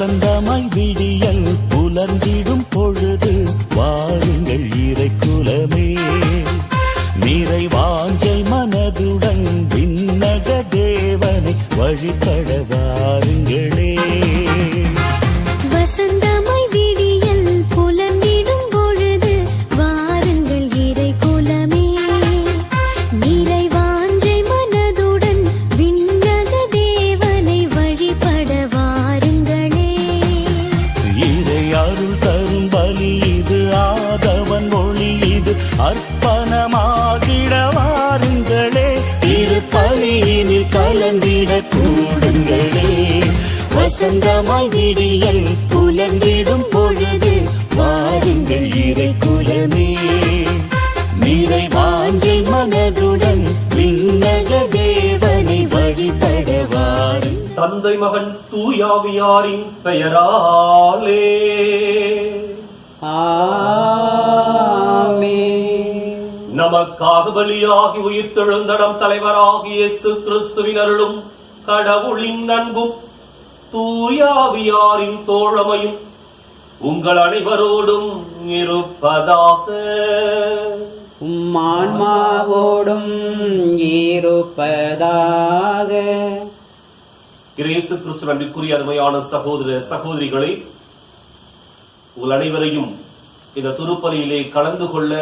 வசந்தமாய் விடியல் புலர்ந்திடும் பொழுது வாருங்கள் இறைக்குலமே. நிறைவாஞ்சை மனதுடன் விண்ணக தேவனை வழிபட வாருங்களே. அர்ப்பணமாகிட வாருங்களே. திருப்பலியினில் கலந்திட கூடுங்களே. வசந்தமாய் விடியல் புலர்ந்திடும் பொழுது வாருங்கள் இறைக்குலமே. நிறைவாஞ்சை மனதுடன் விண்ணக தேவனை வழிபட வாருங்கள். தந்தை மகன் தூயாவியாரின் பெயராலே நமக்காக பலியாகி உயிர்த்தெழுந்தடம் தலைவராகிய இயேசு கிறிஸ்துவின் அருளும் கடவுளின் அன்பும் தூயாவியாரின் தோழமையும் உங்கள் அனைவரோடும் இருப்பதாக. உம்மான்மாவோடும் இருப்பதாக. இயேசு கிறிஸ்து அன்பிற்குரிய அருமையான சகோதர சகோதரிகளை, உங்கள் அனைவரையும் இந்த திருப்பலியிலே கலந்து கொள்ள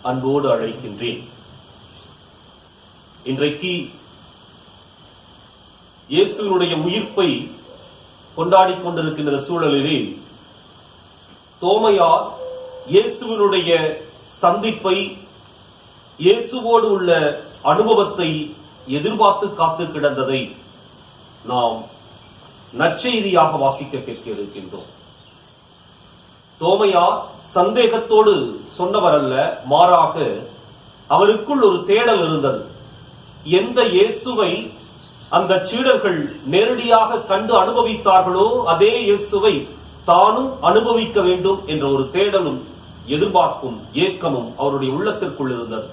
அன்போடு அழைக்கின்றேன். இன்றைக்கு இயேசுவினுடைய உயிர்ப்பை கொண்டாடிக் கொண்டிருக்கின்ற சூழலிலே தோமையார் இயேசுவினுடைய சந்திப்பை, இயேசுவோடு உள்ள அனுபவத்தை எதிர்பார்த்து காத்து கிடந்ததை நாம் நற்செய்தியாக வாசிக்க கேட்க இருக்கின்றோம். தோமையார் சந்தேகத்தோடு சொன்னவர் அல்ல, மாறாக அவருக்குள் ஒரு தேடல் இருந்தது. எந்த இயேசுவை அந்த சீடர்கள் நேரடியாக கண்டு அனுபவித்தார்களோ அதே இயேசுவை தானும் அனுபவிக்க வேண்டும் என்ற ஒரு தேடலும் எதிர்பார்ப்பும் ஏக்கமும் அவருடைய உள்ளத்திற்குள் இருந்தது.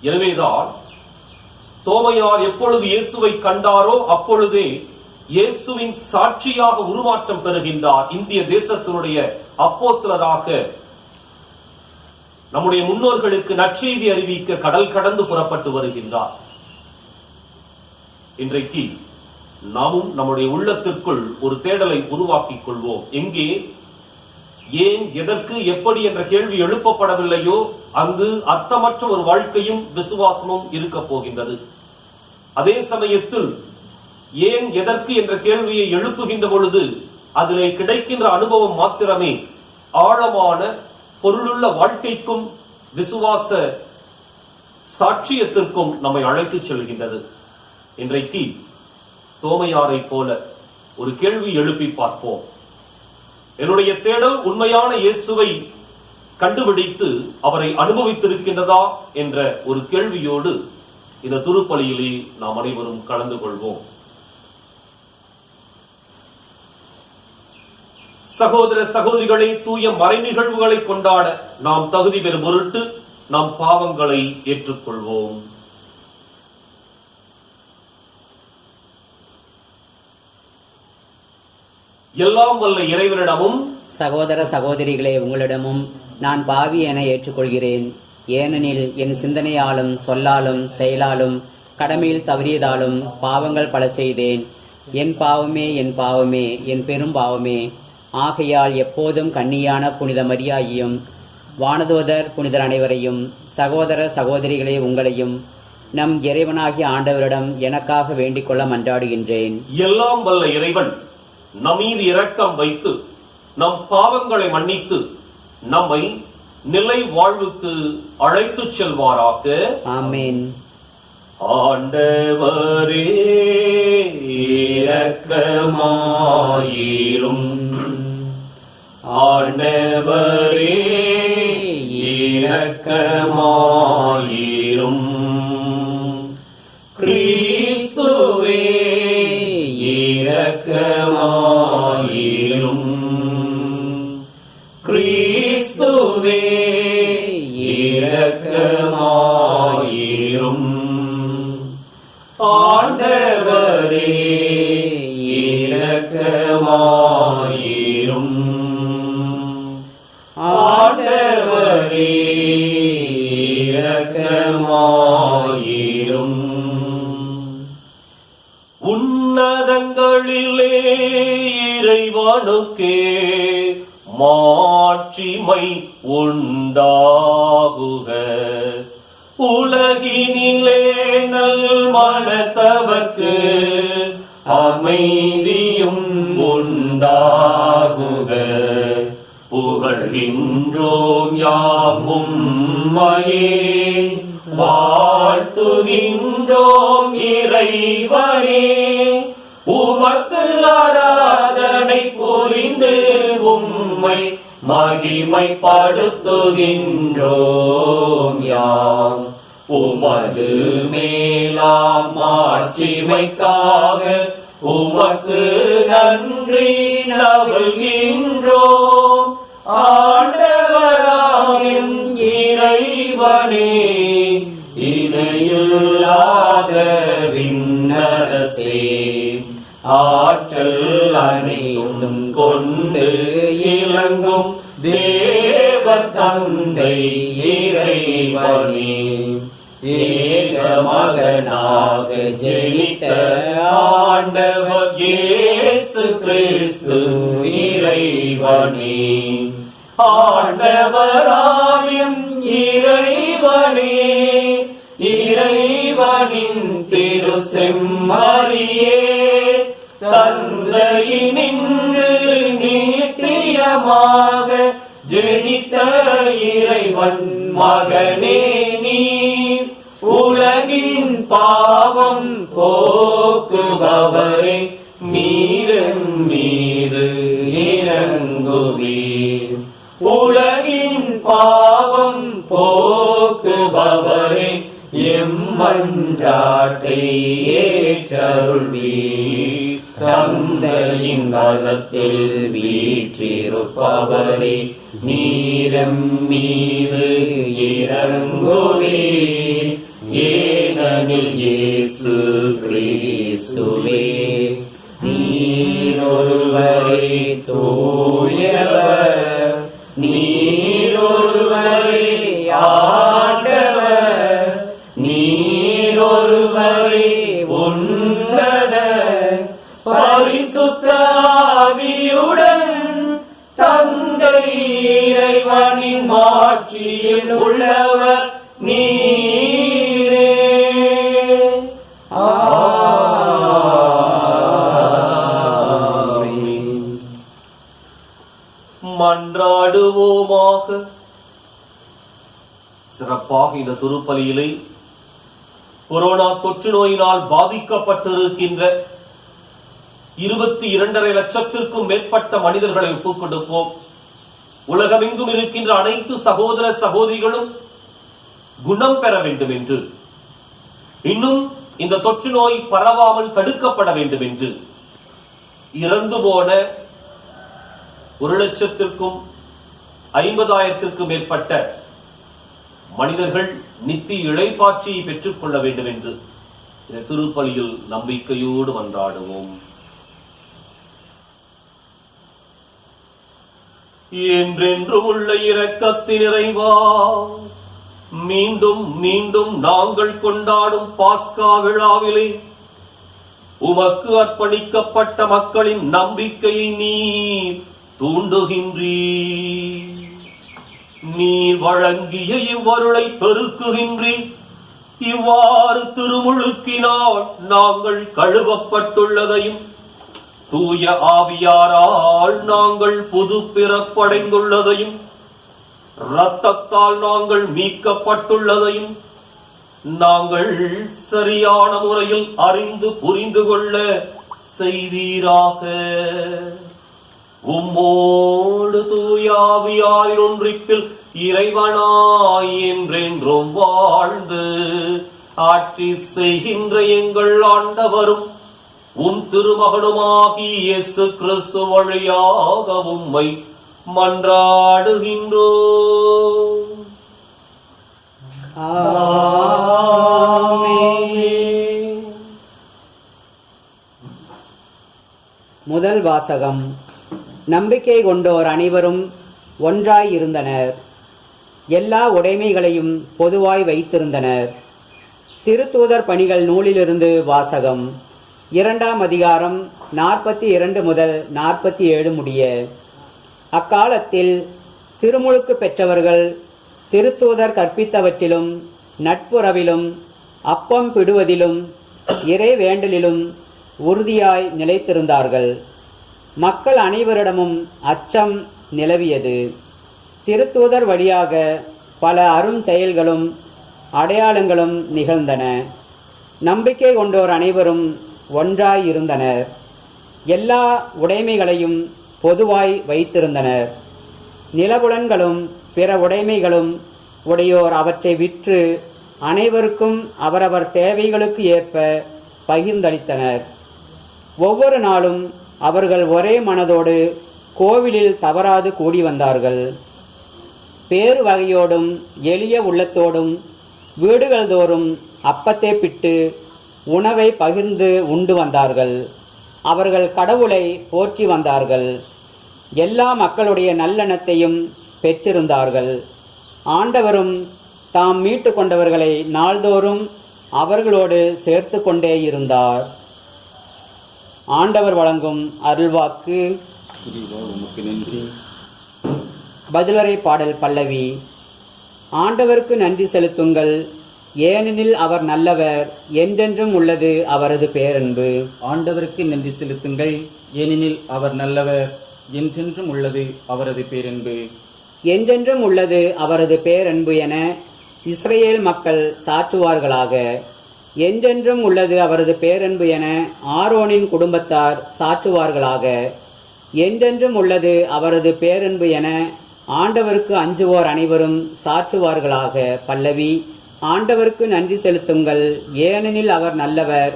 எனவேதான் தோமையார் எப்பொழுது இயேசுவை கண்டாரோ அப்பொழுதே இயேசுவின் சாட்சியாக உருமாற்றம் பெறுகின்றார். இந்திய தேசத்தினுடைய அப்போஸ்தலராக நம்முடைய முன்னோர்களுக்கு நற்செய்தி அறிவிக்க கடல் கடந்து புறப்பட்டு வருகின்றார். இன்றைக்கு நாமும் நம்முடைய உள்ளத்திற்குள் ஒரு தேடலை உருவாக்கிக் கொள்வோம். எங்கே, ஏன், எதற்கு, எப்படி என்ற கேள்வி எழுப்பப்படவில்லையோ அங்கு அர்த்தமற்ற ஒரு வாழ்க்கையும் விசுவாசமும் இருக்க போகின்றது. அதே சமயத்தில் ஏன், எதற்கு என்ற கேள்வியை எழுப்புகின்ற பொழுது அதிலே கிடைக்கின்ற அனுபவம் மாத்திரமே ஆழமான பொருளுள்ள வாழ்க்கைக்கும் விசுவாச சாட்சியத்திற்கும் நம்மை அழைத்துச் செல்கின்றது. இன்றைக்கு தோமையாரை போல ஒரு கேள்வி எழுப்பி பார்ப்போம். என்னுடைய தேடல் உண்மையான இயேசுவை கண்டுபிடித்து அவரை அனுபவித்திருக்கின்றதா என்ற ஒரு கேள்வியோடு இந்த திருப்பலியிலே நாம் அனைவரும் கலந்து கொள்வோம். சகோதர சகோதரிகளை, தூய மறை நிகழ்வுகளை கொண்டாட நாம் தகுதி பெறும் பொருட்டு நம் பாவங்களை ஏற்றுக்கொள்வோம். எல்லாம் வல்ல இறைவனிடமும் சகோதர சகோதரிகளே, உங்களிடமும் நான் பாவி என ஏற்றுக்கொள்கிறேன். ஏனெனில் என் சிந்தனையாலும் சொல்லாலும் செயலாலும் கடமையில் தவறியதாலும் பாவங்கள் பல செய்தேன். என் பாவமே, என் பாவமே, என் பெரும் பாவமே. ஆகையால் எப்போதும் கன்னியான புனித மரியாயையும் வானதூதர் புனிதர் அனைவரையும், சகோதர சகோதரிகளே உங்களையும் நம் இறைவனாகிய ஆண்டவரிடம் எனக்காக வேண்டிக் கொள்ள மன்றாடுகின்றேன். எல்லாம் வல்ல இறைவன் நம்மீது இரக்கம் வைத்து நம் பாவங்களை மன்னித்து நம்மை நிலை வாழ்வுக்கு அழைத்துச் செல்வாராக. ஆமேன். ஆண்டவரே இரக்கமாயிரும். ஆண்டவரே இரக்கமாயிரும். கிறிஸ்துவே இரக்கமாயிரும். கிறிஸ்துவே இரக்கமாயிரும். ஆண்டவரே இரக்கமாயிரும். சேரும். உன்னதங்களிலே இறைவனுக்கே மாட்சிமை உண்டாகுக. உலகினிலே நல் மனத்தவர்க்கு அமைதியும் உண்டாகுக. புகழ்கின்றோம் யாம் உம்மையே, வாழ்த்துகின்றோம் இறைவனே. உமக்கு ஆராதனை புரிந்து உம்மை மகிமைப்படுத்துகின்றோம் யாம். உமது மேலாம் மாட்சிமைக்காக உமக்கு நன்றி நல்கின்றோம். ஆண்டவராம் இறைவனே, இணையில்லாத விண்ணரசே, ஆற்றல் அனைத்தும் கொண்டு இலங்கும் தேவ தந்தை இறைவனே, ஏக மகனாக ஜெனித்த ஆண்டவர் இயேசு கிறிஸ்து இறைவனே, ஆண்டவராயும் இறைவனே, இறைவனின் திரு செம்மறியே, தந்தையினின்று நித்தியமாக ஜெனித்த இறைவன் மகனே நீர், உலகின் பாவம் போக்குபவரே, நீரும் மீது இறங்குவீர். உலகின் பாவம் போக்குபவரே, எம்மன்றாட்டை ஏற்றருள்வீர். தந்தையின் வலத்தில் வீற்றிருப்பவரே, நீரம் மீது இறங்குவீர். ஏனெனில் இயேசு கிறிஸ்துவே நீரொருவரே தூயவர், நீரொருவரே ஆண்டவர், நீரொருவரே உன்னத பரிசுத்த ஆவியுடன் தந்தை இறைவனின் மாட்சியில் உள்ளவர் நீரே. ஆமென். மன்றாடுவோமாக. சிறப்பாக இந்த திருப்பலியிலே கொரோனா தொற்று நோயினால் பாதிக்கப்பட்டிருக்கின்ற 22.5 லட்சத்திற்கும் மேற்பட்ட மனிதர்களை ஒப்புக் கொடுப்போம். உலகமெங்கும் இருக்கின்ற அனைத்து சகோதர சகோதரிகளும் குணம் பெற வேண்டும் என்று, இன்னும் இந்த தொற்று நோய் பரவாமல் தடுக்கப்பட வேண்டும் என்று, இறந்து போன 1,50,000 மேற்பட்ட மனிதர்கள் நித்திய இளைப்பாற்றியை பெற்றுக் கொள்ள வேண்டும் என்று இந்த திருப்பலியில் நம்பிக்கையோடு வந்தாடுவோம். என்றென்றும் உள்ள இரக்கத்தின் நிறைவா, மீண்டும் மீண்டும் நாங்கள் கொண்டாடும் பாஸ்கா விழாவிலே உமக்கு அர்ப்பணிக்கப்பட்ட மக்களின் நம்பிக்கையை நீர் தூண்டுகின்றீர். நீர் வழங்கிய இவ்வருளை பெருக்குகின்றீர். இவ்வாறு திருமுழுக்கினால் நாங்கள் கழுவப்பட்டுள்ளதையும் தூய ஆவியாரால் நாங்கள் புது பிறப்படைந்துள்ளதையும் இரத்தத்தால் நாங்கள் மீட்கப்பட்டுள்ளதையும் நாங்கள் சரியான முறையில் அறிந்து புரிந்து கொள்ள செய்வீராக. உம்மோடு தூய ஆவியாரின் ஒன்றிப்பில் இறைவனாய் என்றென்றும் வாழ்ந்து ஆட்சி செய்கின்ற எங்கள் ஆண்டவரும் உம் திருமகனுமாகி இயேசு கிறிஸ்து வழியாக உம்மை மன்றாடுகின்றோம். ஆமென். முதல் வாசகம். நம்பிக்கை கொண்டோர் அனைவரும் ஒன்றாய் இருந்தனர். எல்லா உடைமைகளையும் பொதுவாய் வைத்திருந்தனர். திருத்தூதர் பணிகள் நூலிலிருந்து வாசகம். 2ஆம் அதிகாரம் 42 முதல் 47 முடிய. அக்காலத்தில் திருமுழுக்கு பெற்றவர்கள் திருத்தூதர் கற்பித்தவற்றிலும் நட்புறவிலும் அப்பம் பிடுவதிலும் இறை வேண்டலிலும் உறுதியாய் நிலைத்திருந்தார்கள். மக்கள் அனைவரிடமும் அச்சம் நிலவியது. திருத்தூதர் வழியாக பல அரும் செயல்களும் அடையாளங்களும் நிகழ்ந்தன. நம்பிக்கை கொண்டோர் அனைவரும் ஒன்றாய் இருந்தனர். எல்லா உடைமைகளையும் பொதுவாய் வைத்திருந்தனர். நிலபுலன்களும் பிற உடைமைகளும் உடையோர் அவற்றை விற்று அனைவருக்கும் அவரவர் தேவைகளுக்கு ஏற்ப பகிர்ந்தளித்தனர். ஒவ்வொரு நாளும் அவர்கள் ஒரே மனதோடு கோவிலில் தவறாது கூடி வந்தார்கள். பேறு வகையோடும் எளிய உள்ளத்தோடும் வீடுகள் தோறும் அப்பத்தை பிட்டு உணவை பகிர்ந்து உண்டு வந்தார்கள். அவர்கள் கடவுளை போற்றி வந்தார்கள். எல்லா மக்களுடைய நல்லெண்ணத்தையும் பெற்றிருந்தார்கள். ஆண்டவரும் தாம் மீட்டு கொண்டவர்களை நாள்தோறும் அவர்களோடு சேர்த்து கொண்டே இருந்தார். ஆண்டவர் வழங்கும் அருள்வாக்கு. பதிலுரை பாடல் பல்லவி. ஆண்டவருக்கு நன்றி செலுத்துங்கள், ஏனெனில் அவர் நல்லவர், என்றென்றும் உள்ளது அவரது பேரன்பு. ஆண்டவருக்கு நன்றி செலுத்துங்கள், ஏனெனில் அவர் நல்லவர், என்றென்றும் உள்ளது அவரது பேரன்பு. என்றென்றும் உள்ளது அவரது பேரன்பு என இஸ்ரேல் மக்கள் சாற்றுவார்களாக. என்றென்றும் உள்ளது அவரது பேரன்பு என ஆரோனின் குடும்பத்தார் சாற்றுவார்களாக. என்றென்றும் உள்ளது அவரது பேரன்பு என ஆண்டவருக்கு அஞ்சுவோர் அனைவரும் சாற்றுவார்களாக. பல்லவி. ஆண்டவருக்கு நன்றி செலுத்துங்கள், ஏனெனில் அவர் நல்லவர்,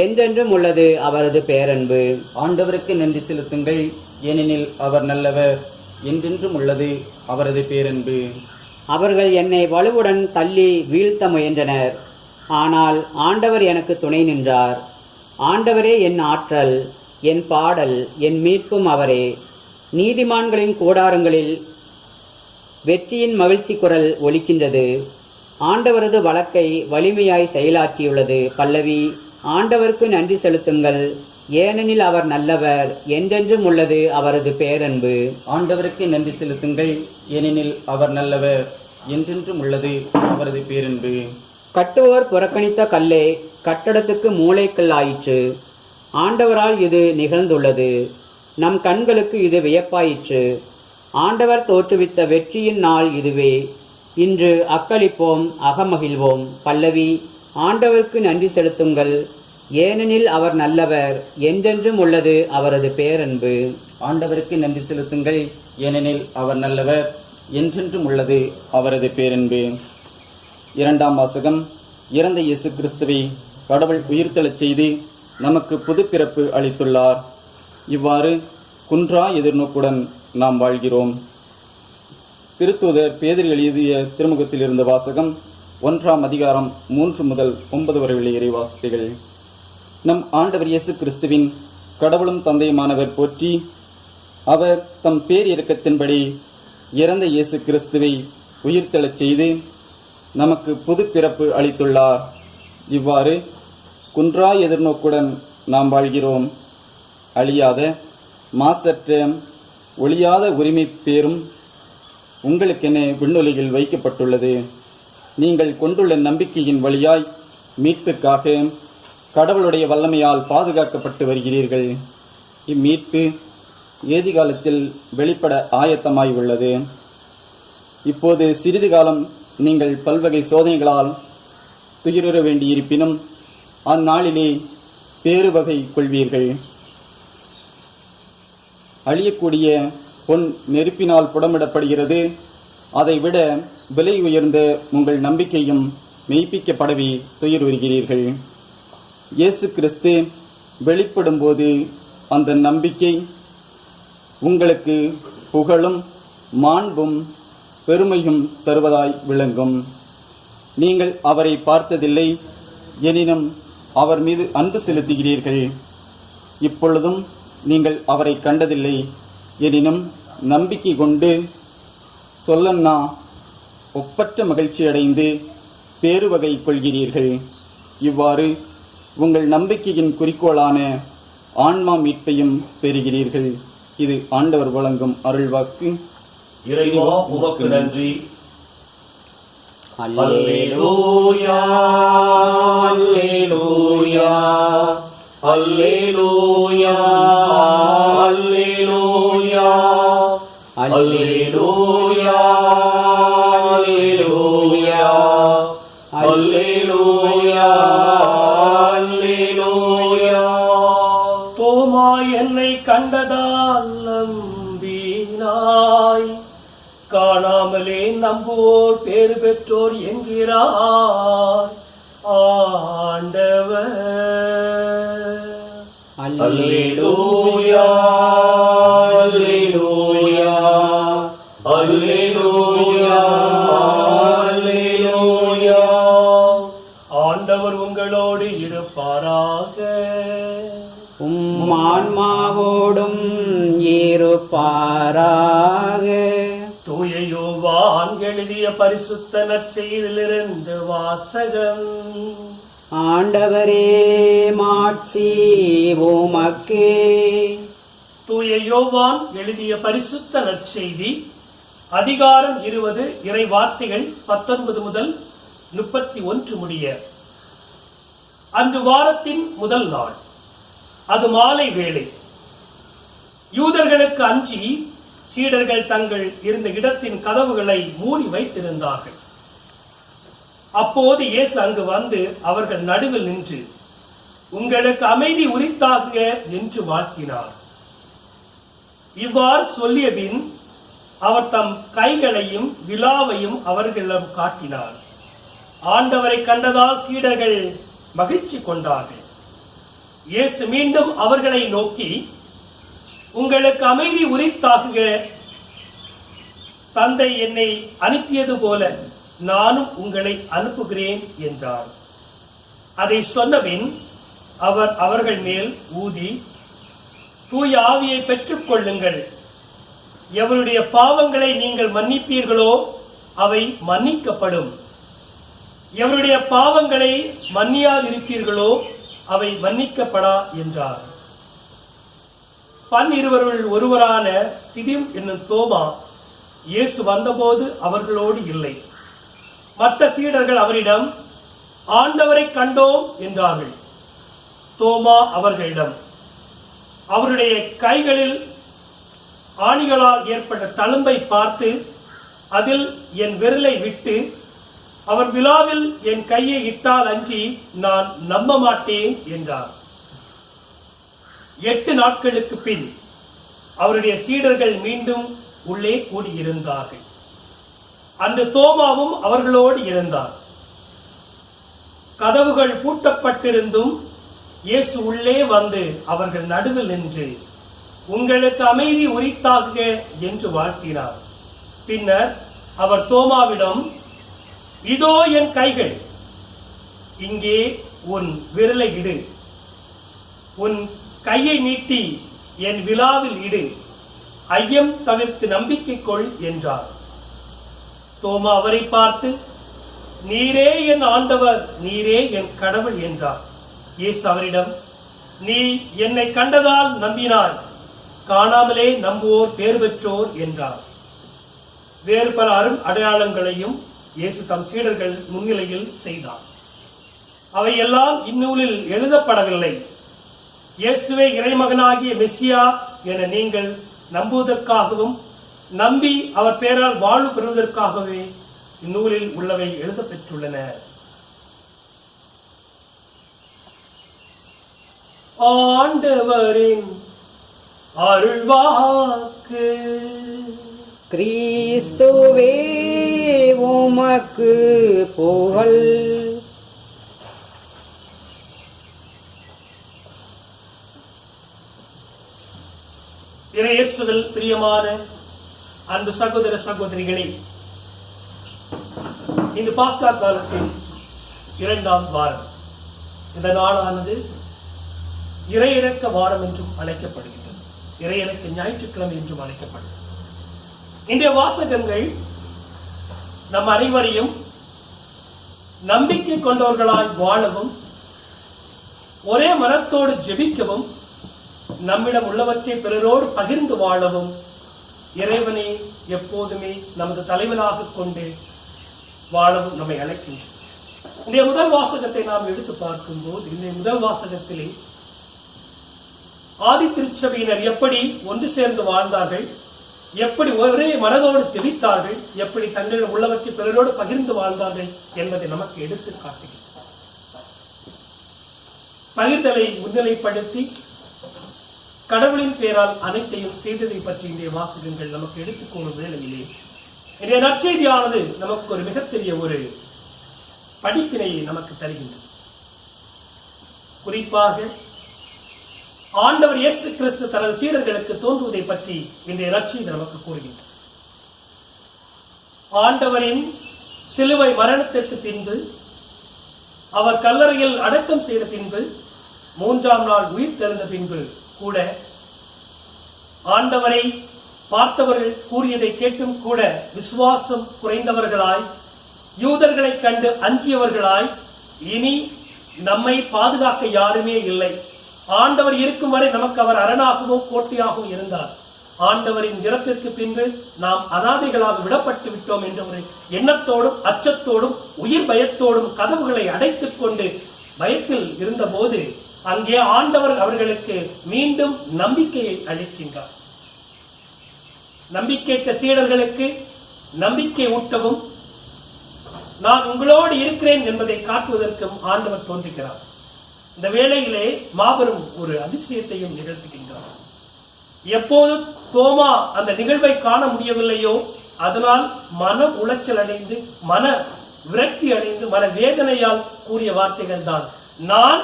என்றென்றும் உள்ளது அவரது பேரன்பு. ஆண்டவருக்கு நன்றி செலுத்துங்கள், ஏனெனில் அவர் நல்லவர், என்றென்றும் உள்ளது அவரது பேரன்பு. அவர்கள் என்னை வலுவுடன் தள்ளி வீழ்த்த முயன்றனர், ஆனால் ஆண்டவர் எனக்கு துணை நின்றார். ஆண்டவரே என் ஆற்றல், என் பாடல், என் மீட்பும் அவரே. நீதிமான்களின் கூடாரங்களில் வெற்றியின் மகிழ்ச்சி குரல் ஒலிக்கின்றது. ஆண்டவரது வழக்கை வலிமையாய் செயலாற்றியுள்ளது. பல்லவி. ஆண்டவருக்கு நன்றி செலுத்துங்கள், ஏனெனில் அவர் நல்லவர், என்றென்றும் உள்ளது அவரது பேரன்பு. ஆண்டவருக்கு நன்றி செலுத்துங்கள், ஏனெனில் அவர் நல்லவர், என்றென்றும் உள்ளது அவரது பேரன்பு. கட்டுவோர் புறக்கணித்த கல்லே கட்டடத்துக்கு மூளைக்கல் ஆயிற்று. ஆண்டவரால் இது நிகழ்ந்துள்ளது, நம் கண்களுக்கு இது வியப்பாயிற்று. ஆண்டவர் தோற்றுவித்த வெற்றியின் நாள் இதுவே. இன்று அக்களிப்போம், அகமகிழ்வோம். பல்லவி. ஆண்டவருக்கு நன்றி செலுத்துங்கள், ஏனெனில் அவர் நல்லவர், என்றென்றும் உள்ளது அவரது பேரன்பு. ஆண்டவருக்கு நன்றி செலுத்துங்கள், ஏனெனில் அவர் நல்லவர், என்றென்றும் உள்ளது அவரது பேரன்பு. 2ஆம் வாசகம். இறந்த இயேசு கிறிஸ்துவை கடவுள் உயிர்த்தெழச் செய்து நமக்கு புது பிறப்பு அளித்துள்ளார். இவ்வாறு குன்றா எதிர்நோக்குடன் நாம் வாழ்கிறோம். திருத்தூதர் பேதுரு எழுதிய திருமுகத்தில் இருந்த வாசகம். 1ஆம் அதிகாரம் 3 முதல் 9 வரை உள்ள இறை வார்த்தைகள். நம் ஆண்டவர் இயேசு கிறிஸ்துவின் கடவுளும் தந்தையுமானவர் போற்றி, அவர் தம் பேரிரக்கத்தின்படி இறந்த இயேசு கிறிஸ்துவை உயிர்த்தெழச் செய்து நமக்கு புது பிறப்பு அளித்துள்ளார். இவ்வாறு குன்றா எதிர்நோக்குடன் நாம் வாழ்கிறோம். அழியாத, மாசற்ற, ஒழியாத உரிமை பேரும் உங்களுக்கென விண்ணொலியில் வைக்கப்பட்டுள்ளது. நீங்கள் கொண்டுள்ள நம்பிக்கையின் வழியாய் மீட்புக்காக கடவுளுடைய வல்லமையால் பாதுகாக்கப்பட்டு வருகிறீர்கள். இம்மீட்பு ஏதி காலத்தில் வெளிப்பட ஆயத்தமாய் உள்ளது. இப்போது சிறிது காலம் நீங்கள் பல்வகை சோதனைகளால் துயருற வேண்டியிருப்பினும் அந்நாளிலே பேருவகை கொள்வீர்கள். அழியக்கூடிய பொன் நெருப்பினால் புடமிடப்படுகிறது. அதைவிட விலை உயர்ந்த உங்கள் நம்பிக்கையும் மெய்ப்பிக்கப்படவே துயருறுகிறீர்கள். இயேசு கிறிஸ்து வெளிப்படும் போது அந்த நம்பிக்கை உங்களுக்கு புகழும் மாண்பும் பெருமையும் தருவதாய் விளங்கும். நீங்கள் அவரை பார்த்ததில்லை, எனினும் அவர் மீது அன்பு செலுத்துகிறீர்கள். இப்பொழுதும் நீங்கள் அவரை கண்டதில்லை, எனினும் நம்பிக்கை கொண்டு சொல்லன்னா ஒப்பற்ற மகிழ்ச்சி அடைந்து பேருவகை கொள்கிறீர்கள். இவ்வாறு உங்கள் நம்பிக்கையின் குறிக்கோளான ஆன்மா மீட்பையும் பெறுகிறீர்கள். இது ஆண்டவர் வழங்கும் அருள்வாக்கு. இறைவா உமக்கு நன்றி. அல்லேலூயா, அல்லேலூயா, அல்லேலூயா, அல்லேலூயா, அல்லேலூயா, அல்லேலூயா, அல்லேலூயா, அல்லேலூயா. தோமா என்னை கண்டதால் நம்பினாய், காணாமலே நம்புவோர் பேறு பெற்றோர் என்கிறார் ஆண்டவர். அல்லேலூயா, அல்லேலூயா, அல்லேலூயா, அல்லேலூயா. ஆண்டவர் உங்களோடு இருப்பாராக. ஆன்மாவோடும் இருப்பாராக. தூய யோவான் எழுதிய பரிசுத்த நற்செய்தியிலிருந்து வாசகம். ஆண்டவரே, மாட்சி உமக்கே. தூய யோவான் எழுதிய பரிசுத்த நற்செய்தி அதிகாரம் 20 இறை வார்த்தைகள் 19 முதல் 31 முடிய. அன்று வாரத்தின் முதல் நாள், அது மாலை வேளை. யூதர்களுக்கு அஞ்சி சீடர்கள் தங்கள் இருந்த இடத்தின் கதவுகளை மூடி வைத்திருந்தார்கள். அப்போது இயேசு அங்கு வந்து அவர்கள் நடுவில் நின்று, உங்களுக்கு அமைதி உரித்தாக என்று வாழ்த்தினார். இவ்வாறு சொல்லிய பின் அவர் தம் கைகளையும் விலாவையும் அவர்களிடம் காட்டினார். ஆண்டவரை கண்டதால் சீடர்கள் மகிழ்ச்சி கொண்டார்கள். இயேசு மீண்டும் அவர்களை நோக்கி, உங்களுக்கு அமைதி உரித்தாக. தந்தை என்னை அனுப்பியது போல நானும் உங்களை அனுப்புகிறேன் என்றார். அதை சொன்னபின் அவர் அவர்கள் மேல் ஊதி, தூய ஆவியை பெற்றுக் கொள்ளுங்கள். எவருடைய பாவங்களை நீங்கள் மன்னிப்பீர்களோ அவை மன்னிக்கப்படும். எவருடைய பாவங்களை மன்னியாதிருப்பீர்களோ அவை மன்னிக்கப்படா என்றார். 12 ஒருவரான திதிம் என்னும் தோமா இயேசு வந்தபோது அவர்களோடு இல்லை. மற்ற சீடர்கள் அவரிடம், ஆண்டவரை கண்டோம் என்றார்கள். தோமா அவர்களிடம், அவருடைய கைகளில் ஆணிகளால் ஏற்பட்ட தழும்பை பார்த்து அதில் என் விரலை விட்டு அவர் விலாவில் என் கையை இட்டால் அன்றி நான் நம்ப மாட்டேன் என்றார். 8 நாட்களுக்கு பின் அவருடைய சீடர்கள் மீண்டும் உள்ளே கூடியிருந்தார்கள். அன்று தோமாவும் அவர்களோடு இருந்தார். கதவுகள் பூட்டப்பட்டிருந்தும் இயேசு உள்ளே வந்து அவர்கள் நடுவில் நின்று, உங்களுக்கு அமைதி உரித்தாக என்று வாழ்த்தினார். பின்னர் அவர் தோமாவிடம், இதோ என் கைகள், இங்கே உன் விரலை இடு, உன் கையை நீட்டி என் விலாவில் இடு, ஐயம் தவிர்த்து நம்பிக்கை கொள் என்றார். தோமா அவரை பார்த்து, நீரே என் ஆண்டவர், நீரே என் கடவுள் என்றார். இயேசு அவரிடம், நீ என்னை கண்டதால் நம்பினாய், காணாமலே நம்புவோர் பேறு பெற்றோர் என்றார். வேறு பல அரும் அடையாளங்களையும் இயேசு தம் சீடர்கள் முன்னிலையில் செய்தார். அவையெல்லாம் இந்நூலில் எழுதப்படவில்லை. இயேசுவே இறைமகனாகிய மெசியா என நீங்கள் நம்புவதற்காகவும் நம்பி அவர் பெயரால் வாழ்வு பெறுவதற்காகவே இந்நூலில் உள்ளவை எழுதப்பெற்றுள்ளன. ஆண்டவரின் அருள்வாக்கு. கிறிஸ்துவே உமக்கு புகழ். இயேசுவில் பிரியமான அன்பு சகோதர சகோதரிகளே, இந்த பாஸ்கா காலத்தின் 2ஆம் வாரம், இந்த நாளானது இறையிறக்க வாரம் என்றும் அழைக்கப்படுகின்றது. இறையிறக்க ஞாயிற்றுக்கிழமை என்றும் அழைக்கப்படுகிறது. இன்றைய வாசகங்கள் நம் அனைவரையும் நம்பிக்கை கொண்டவர்களாய் வாழவும், ஒரே மனத்தோடு ஜெபிக்கவும், நம்மிடம் உள்ளவற்றை பிறரோடு பகிர்ந்து வாழவும் இறைவனை எப்போதுமே நமது தலைவனாக கொண்டு வாழவும் நம்மை அழைக்கின்றோம். இன்றைய முதல் வாசகத்தை நாம் எடுத்து பார்க்கும்போது, இன்றைய முதல் வாசகத்திலே ஆதி திருச்சபையினர் எப்படி ஒன்று சேர்ந்து வாழ்ந்தார்கள், எப்படி ஒரே மனதோடு ஜெபித்தார்கள், எப்படி தங்களிடம் உள்ளவற்றை பிறரோடு பகிர்ந்து வாழ்ந்தார்கள் என்பதை நமக்கு எடுத்து காட்டுகிறது. பகிர்தலை முன்னிலைப்படுத்தி கடவுளின் பேரால் அனைத்தையும் செய்ததை பற்றி இன்றைய வாசகங்கள் நமக்கு எடுத்துக்கொள்ளும் வேளையிலே இன்றைய நற்செய்தியானது நமக்கு ஒரு மிகப்பெரிய ஒரு படிப்பினையை நமக்கு தருகின்றது. குறிப்பாக ஆண்டவர் இயேசு கிறிஸ்து தனது சீடர்களுக்கு தோன்றுவதை பற்றி இன்றைய நற்செய்தி நமக்கு கூறுகின்றது. ஆண்டவரின் சிலுவை மரணத்திற்கு பின்பு, அவர் கல்லறையில் அடக்கம் செய்த பின்பு, 3ஆம் நாள் உயிர் தெழுந்த பின்பு கூட ஆண்டவரை பார்த்தவர்கள் கூறியதை கேட்டும் கூட விசுவாசம் குறைந்தவர்களாய், யூதர்களை கண்டு அஞ்சியவர்களாய், இனி நம்மை பாதுகாக்க யாருமே இல்லை, ஆண்டவர் இருக்கும் வரை நமக்கு அவர் அரணாகவும் கோட்டையாகவும் இருந்தார், ஆண்டவரின் இறப்பிற்கு பின்பு நாம் அனாதைகளாக விடப்பட்டு விட்டோம் என்ற ஒரு எண்ணத்தோடும் அச்சத்தோடும் உயிர் பயத்தோடும் கதவுகளை அடைத்துக் கொண்டு பயத்தில் இருந்தபோது அங்கே ஆண்டவர் அவர்களுக்கு மீண்டும் நம்பிக்கையை அளிக்கின்றார். நம்பிக்கையற்ற சீடர்களுக்கு நம்பிக்கை ஊட்டவும், நான் உங்களோடு இருக்கிறேன் என்பதை காட்டுவதற்கும் ஆண்டவர் தோன்றுகிறார். இந்த வேளையிலே மாபெரும் ஒரு அதிசயத்தையும் நிகழ்த்துகின்றார். எப்போது தோமா அந்த நிகழ்வை காண முடியவில்லையோ அதனால் மன உளைச்சல் அடைந்து, மன விரக்தி அடைந்து, மன வேதனையால் கூறிய வார்த்தைகள் தான், நான்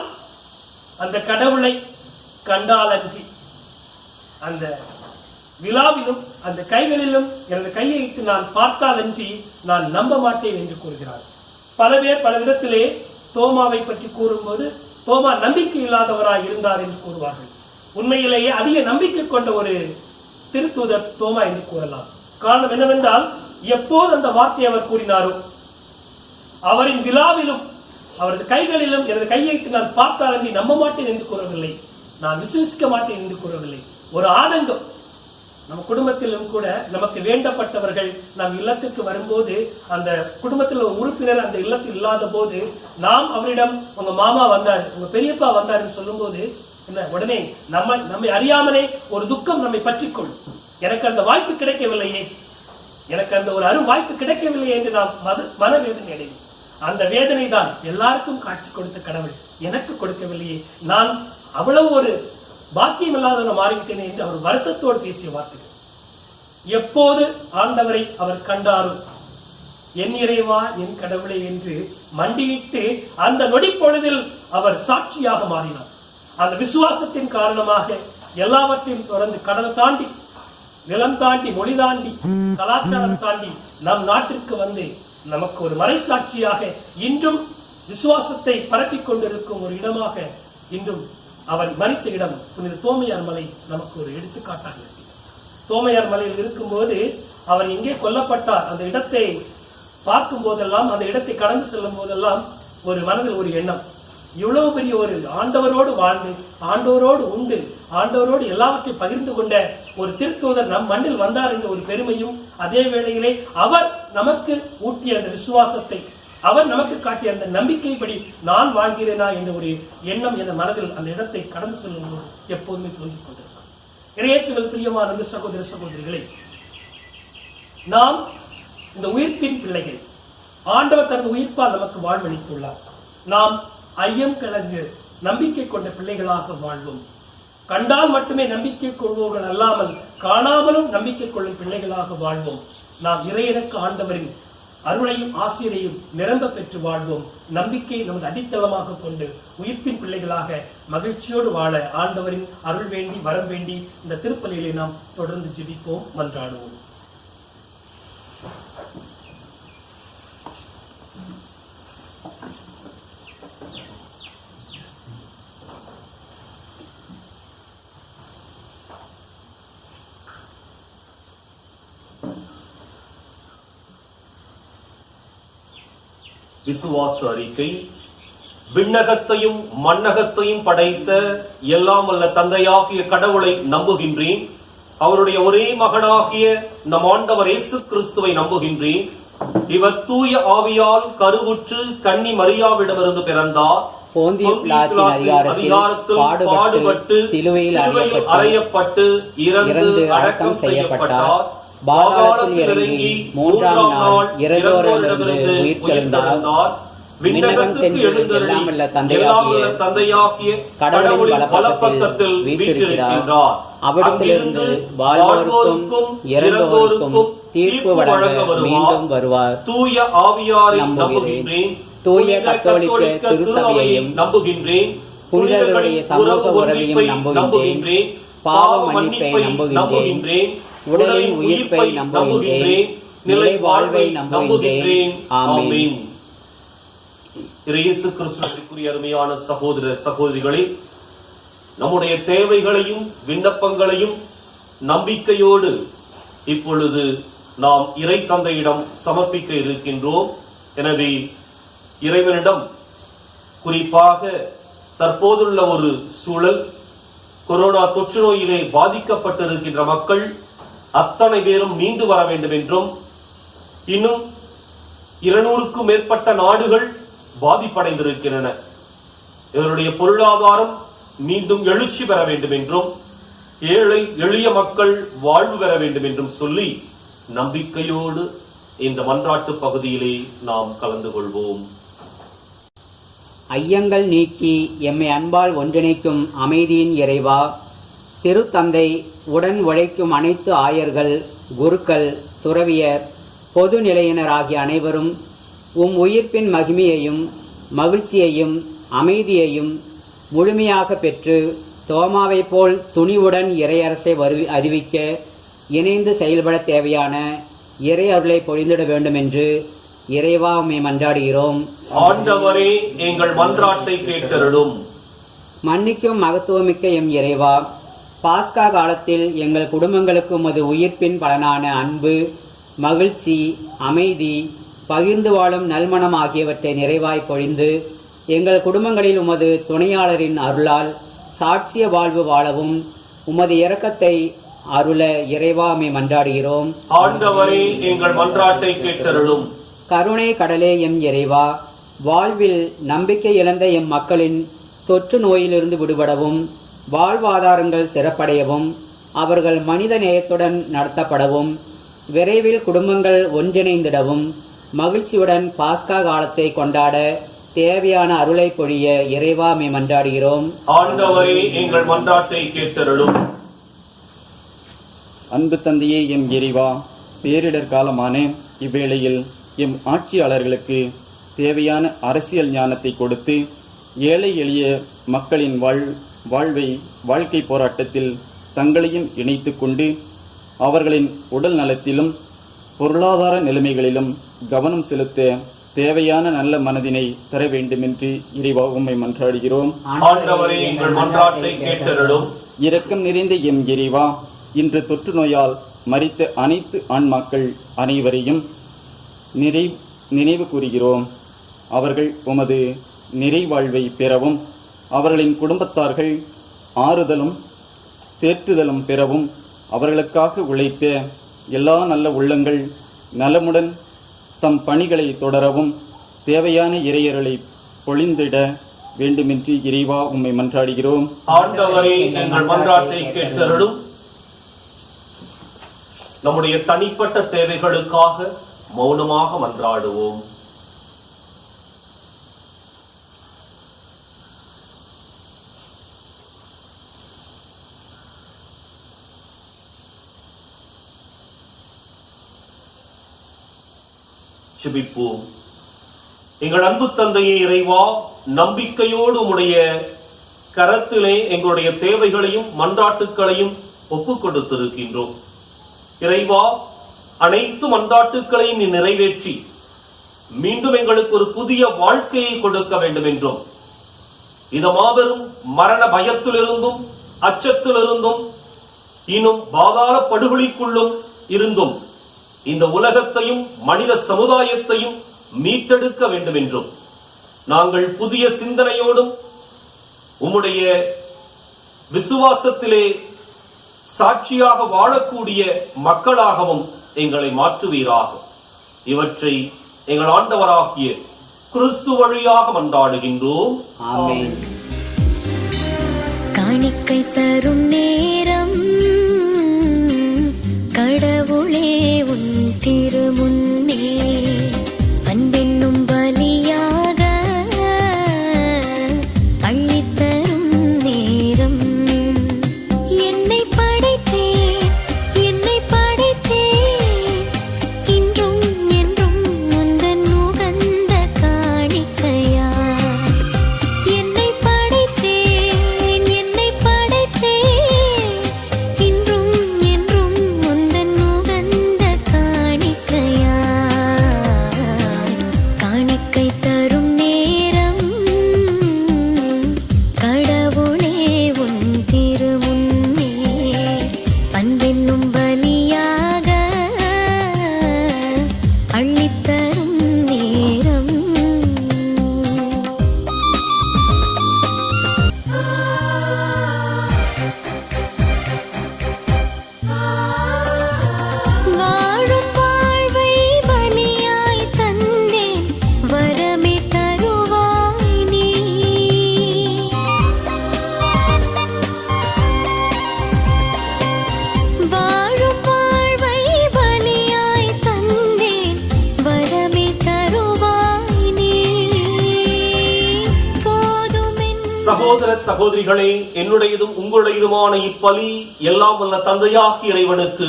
அந்த கடவுளை கண்டாலன்றி, அந்த விழாவிலும் அந்த கைகளிலும் எனது கையை இட்டு நான் பார்த்தாலன்றி நான் நம்ப மாட்டேன் என்று கூறுகிறார். பல பேர் பல விதத்திலே தோமாவை பற்றி கூறும்போது தோமா நம்பிக்கை இல்லாதவராய் இருந்தார் என்று கூறுவார்கள். உண்மையிலேயே அதிக நம்பிக்கை கொண்ட ஒரு திருத்தூதர் தோமா என்று கூறலாம். காரணம் என்னவென்றால், எப்போது அந்த வார்த்தையை அவர் கூறினாரோ, அவரின் விழாவிலும் அவரது கைகளிலும் எனது கையைட்டு நான் பார்த்தாலன்றி நம்ப மாட்டேன் என்று கூறவில்லை, நான் விசுவசிக்க மாட்டேன் என்று கூறவில்லை. ஒரு ஆதங்கம். நம்ம குடும்பத்திலும் கூட நமக்கு வேண்டப்பட்டவர்கள் நம் இல்லத்திற்கு வரும்போது, அந்த குடும்பத்தில் ஒரு உறுப்பினர் அந்த இல்லத்தில் இல்லாத போது நாம் அவரிடம் உங்க மாமா வந்தார், உங்க பெரியப்பா வந்தார் என்று சொல்லும் போது என்ன, உடனே நம்மை அறியாமலே ஒரு துக்கம் நம்மை பற்றிக்கொள். எனக்கு அந்த வாய்ப்பு கிடைக்கவில்லையே, எனக்கு அந்த ஒரு அரும் வாய்ப்பு கிடைக்கவில்லையே என்று நாம் மனவேதனை அடைவோம். அந்த வேதனை தான் எல்லாருக்கும் காட்சி கொடுத்த கடவுள் எனக்கு கொடுக்கவில்லையே, நான் அவ்வளவு ஒரு பாக்கியம் இல்லாத மாறிவிட்டேனே என்று அவர் வருத்தத்தோடு பேசிய வார்த்தைகள். எப்போது ஆண்டவரை அவர் கண்டாரோ, என் இறைவா என் கடவுளை என்று மண்டியிட்டு அந்த நொடி பொழுதில் அவர் சாட்சியாக மாறினார். அந்த விசுவாசத்தின் காரணமாக எல்லாவற்றையும் தொடர்ந்து கடல் தாண்டி, நிலம் தாண்டி, மொழி தாண்டி, கலாச்சாரம் தாண்டி நம் நாட்டிற்கு வந்து நமக்கு ஒரு மறைசாட்சியாக இன்றும் விசுவாசத்தை பரப்பிக் கொண்டிருக்கும் ஒரு இடமாக இன்றும் அவன் மறித்த இடம் புனித தோமையார் மலை நமக்கு ஒரு எடுத்துக்காட்டாக இருக்கிறது. தோமையார் மலையில் இருக்கும்போது அவர் எங்கே கொல்லப்பட்டார், அந்த இடத்தை பார்க்கும் போதெல்லாம், அந்த இடத்தை கடந்து செல்லும் போதெல்லாம் ஒரு மனதில் ஒரு எண்ணம், இவ்வளவு பெரிய ஒரு ஆண்டவரோடு வாழ்ந்து, ஆண்டவரோடு உண்டு, ஆண்டவரோடு எல்லாவற்றையும் பகிர்ந்து கொண்ட ஒரு திருத்தூதர் நம் மண்ணில் வந்தார் என்ற ஒரு பெருமையும், அதே வேளையிலே அவர் நமக்கு ஊட்டிய அந்த விசுவாசத்தை, அவர் நமக்கு காட்டிய அந்த நம்பிக்கைப்படி நான் வாழ்கிறேனா என்ற ஒரு எண்ணம் என்ற மனதில் அந்த இடத்தை கடந்து செல்லும் போது எப்போதுமே தோன்றிக் கொண்டிருக்கும். இயேசுவில் பிரியமான அன்பு சகோதர சகோதரிகளை, நாம் இந்த உயிர்ப்பின் பிள்ளைகள், ஆண்டவர் தனது உயிர்ப்பால் நமக்கு வாழ்வளித்துள்ளார். நாம் ஐயம் கலந்து நம்பிக்கை கொண்ட பிள்ளைகளாக வாழ்வோம். கண்டால் மட்டுமே நம்பிக்கை கொள்வோர்கள் அல்லாமல் காணாமலும் நம்பிக்கை கொள்ளும் பிள்ளைகளாக வாழ்வோம். நாம் இறையிறக்க ஆண்டவரின் அருளையும் ஆசிரியையும் நிரம்ப பெற்று வாழ்வோம். நம்பிக்கை நமது அடித்தளமாக கொண்டு உயிர்ப்பின் பிள்ளைகளாக மகிழ்ச்சியோடு வாழ ஆண்டவரின் அருள் வேண்டி வரம் வேண்டி இந்த திருப்பலியிலே நாம் தொடர்ந்து ஜெபிப்போம், மன்றாடுவோம். விசுவாச அறிக்கை. விண்ணகத்தையும் மண்ணகத்தையும் படைத்த எல்லாம் வல்ல தந்தையாகிய கடவுளை நம்புகின்றேன். அவருடைய ஒரே மகனாகிய நம் ஆண்டவர் இயேசு கிறிஸ்துவை நம்புகின்றேன். இவர் தூய ஆவியால் கருவுற்று கன்னி மரியாவிடமிருந்து பிறந்தார். போந்திய பிலாத்தின் அதிகாரத்தில் பாடுபட்டு சிலுவையில் அறையப்பட்டு இறந்து அடக்கம் செய்யப்பட்டார். பாதாளத்தில் இறங்கி மூன்றாம் நாள் இறந்தோரிடமிருந்து உயிர்த்தெழுந்தார். விண்ணகம் சென்று எல்லாம் வல்ல தந்தையாகிய கடவுளின் வலப்பக்கத்தில் வீற்றிருக்கின்றார். அவிடத்திலிருந்து வாழ்வோருக்கும் இறந்தோருக்கும் தீர்ப்பு வழங்க மீண்டும் வருவார். தூய ஆவியாரை நம்புகின்றேன். தூய கத்தோலிக்க திருச்சபையையும் நம்புகின்றேன். புனிதர்களுடைய சமூக உறவையும் நம்புகின்றேன். பாவ மன்னிப்பை நம்புகின்றேன். உடலின் உயிர்ப்பை நம்புகின்றேன். நிலை வாழ்வை நம்புகின்றேன். ஆமென். இயேசு கிறிஸ்துவுக்குரிய அருமையான சகோதர சகோதரிகளே, நம்முடைய தேவைகளையும் விண்ணப்பங்களையும் நம்பிக்கையோடு இப்பொழுது நாம் இறை தந்தையிடம் சமர்ப்பிக்க இருக்கின்றோம். எனவே இறைவனிடம் குறிப்பாக தற்போதுள்ள ஒரு சூழல், கொரோனா தொற்று நோயிலே பாதிக்கப்பட்டிருக்கின்ற மக்கள் அத்தனை பேரும் மீண்டு வர வேண்டும் என்றும், இன்னும் 200க்கும் மேற்பட்ட நாடுகள் பாதிப்படைந்திருக்கின்றன, இவருடைய பொருளாதாரம் மீண்டும் எழுச்சி பெற வேண்டும் என்றும், ஏழை எளிய மக்கள் வாழ்வு பெற வேண்டும் என்றும் சொல்லி நம்பிக்கையோடு இந்த மன்றாட்டு பகுதியிலே நாம் கலந்து கொள்வோம். ஐயங்கள் நீக்கி எம்மை அன்பால் ஒன்றிணைக்கும் அமைதியின் இறைவா, திருத்தந்தை உடன் உழைக்கும் அனைத்து ஆயர்கள், குருக்கள், துறவியர், பொது நிலையினர் ஆகிய அனைவரும் உயிர்ப்பின் மகிமையையும் மகிழ்ச்சியையும் அமைதியையும் முழுமையாக பெற்று தோமாவை போல் துணிவுடன் இறையரசை அறிவிக்க இணைந்து செயல்பட தேவையான இறை அருளை பொழிந்திட வேண்டும் என்று இறைவா உம்மை மன்றாடுகிறோம். ஆண்டவரே, எங்கள் மன்றாட்டை கேட்டருளும். மன்னிக்கும் மகத்துவமிக்க எம் இறைவா, பாஸ்கா காலத்தில் எங்கள் குடும்பங்களுக்கு உமது உயிர்ப்பின் பலனான அன்பு, மகிழ்ச்சி, அமைதி, பகிர்ந்து வாழும் நல்மனம் ஆகியவற்றை நிறைவாய் பொழிந்து எங்கள் குடும்பங்களில் உமது துணையாளரின் அருளால் சாட்சிய வாழ்வு வாழவும் உமது இரக்கத்தை அருள இறைவாமை மன்றாடுகிறோம். ஆண்டவரே, எங்கள் மன்றாட்டை கேட்டருளும். கருணை கடலே எம் இறைவா, வாழ்வில் நம்பிக்கை இழந்த எம் மக்களின் தொற்று நோயிலிருந்து விடுபடவும் வாழ்வாதாரங்கள் சிறப்படையவும் அவர்கள் மனித நேயத்துடன் நடத்தப்படவும் விரைவில் குடும்பங்கள் ஒன்றிணைந்திடவும் மகிழ்ச்சியுடன் பாஸ்கா காலத்தை கொண்டாட தேவையான அருளை பொழிய இறைவாமை மன்றாடுகிறோம். ஆண்டவரே, எங்கள் மன்றாட்டை கேட்டருளும். அன்பு தந்தையே எம் இறைவா, பேரிடர் காலமான இவ்வேளையில் எம் ஆட்சியாளர்களுக்கு தேவையான அரசியல் ஞானத்தை கொடுத்து ஏழை எளிய மக்களின் வாழ்க்கை போராட்டத்தில் தங்களையும் இணைத்து கொண்டு அவர்களின் உடல் நலத்திலும் பொருளாதார நிலைமைகளிலும் கவனம் செலுத்த தேவையான நல்ல மனதினை தர வேண்டும் என்று இறைவா உம்மை மன்றாடுகிறோம். ஆண்டவரே, எங்கள் மன்றாட்டை கேட்டருளும். இரக்கம் நிறைந்த எம் இறைவா, இன்று தொற்று நோயால் மரித்த அனைத்து ஆன்மாக்கள் அனைவரையும் நினைவு கூறுகிறோம். அவர்கள் உமது நிறைவாழ்வை பெறவும் அவர்களின் குடும்பத்தார்கள் ஆறுதலும் தேற்றுதலும் பெறவும் அவர்களுக்காக உழைத்த எல்லா நல்ல உள்ளங்கள் நலமுடன் தம் பணிகளை தொடரவும் தேவையான இறையருளை பொழிந்திட வேண்டுமென்று இறைவா உம்மை மன்றாடுகிறோம். ஆண்டவரே, எங்கள் மன்றாட்டை கேட்டருளும். நம்முடைய தனிப்பட்ட தேவைகளுக்காக மௌனமாக மன்றாடுவோம். ஜெபிப்போம். எங்கள் அன்பு தந்தையே இறைவா, நம்பிக்கையோடு உம்முடைய கரத்திலே எங்களுடைய தேவைகளையும் மன்றாட்டுக்களையும் ஒப்புக் கொடுத்திருக்கின்றோம். இறைவா, அனைத்து மன்றாட்டுக்களையும் நீ நிறைவேற்றி மீண்டும் எங்களுக்கு ஒரு புதிய வாழ்க்கையை கொடுக்க வேண்டும் என்றும், இந்த மாபெரும் மரண பயத்திலிருந்தும் அச்சத்திலிருந்தும் இன்னும் பாதாள படுகொலிக்குள்ளும் இருந்தும் இந்த உலகத்தையும் மனித சமுதாயத்தையும் மீட்டெடுக்க வேண்டும் என்றும் நாங்கள் புதிய சிந்தனையோடும் உம்முடைய விசுவாசத்திலே சாட்சியாக வாழக்கூடிய மக்களாகவும் எங்களை மாற்றுவீராக. இவற்றை எங்கள் ஆண்டவராகிய கிறிஸ்து வழியாக மன்றாடுகின்றோம். ஆமென். காணிக்கை தரும் நேரம் கடவுளே உன் திருமுன்னே அன்பென்னும் பலியாக அள்ளித்தரும் நேரம். என்னை படைத்தேன் இன்றும் என்றும் உந்தன் உகந்த காணிக்கையா. என்னை படைத்தேன் இன்றும் என்றும் உந்தன் உகந்த காணிக்கையா. காணிக்கை தரும் நேரம் கடவுளே உன் திருமுன்னே அன்பென்னும் பலியாக அள்ளித்தரும் நேரம். வாழும் வாழ்வை பலியாய் தந்தேன் வரமே தருவாய் நீ. வாழும் வாழ்வை பலியாய் தந்தேன் வரமே தருவாய் நீ. போதுமென் சகோதர சகோதரிகளே, என்னுடையதும் உங்களுடையதுமான இப்பலி எல்லாம் வல்ல தந்தையாகிய இறைவனுக்கு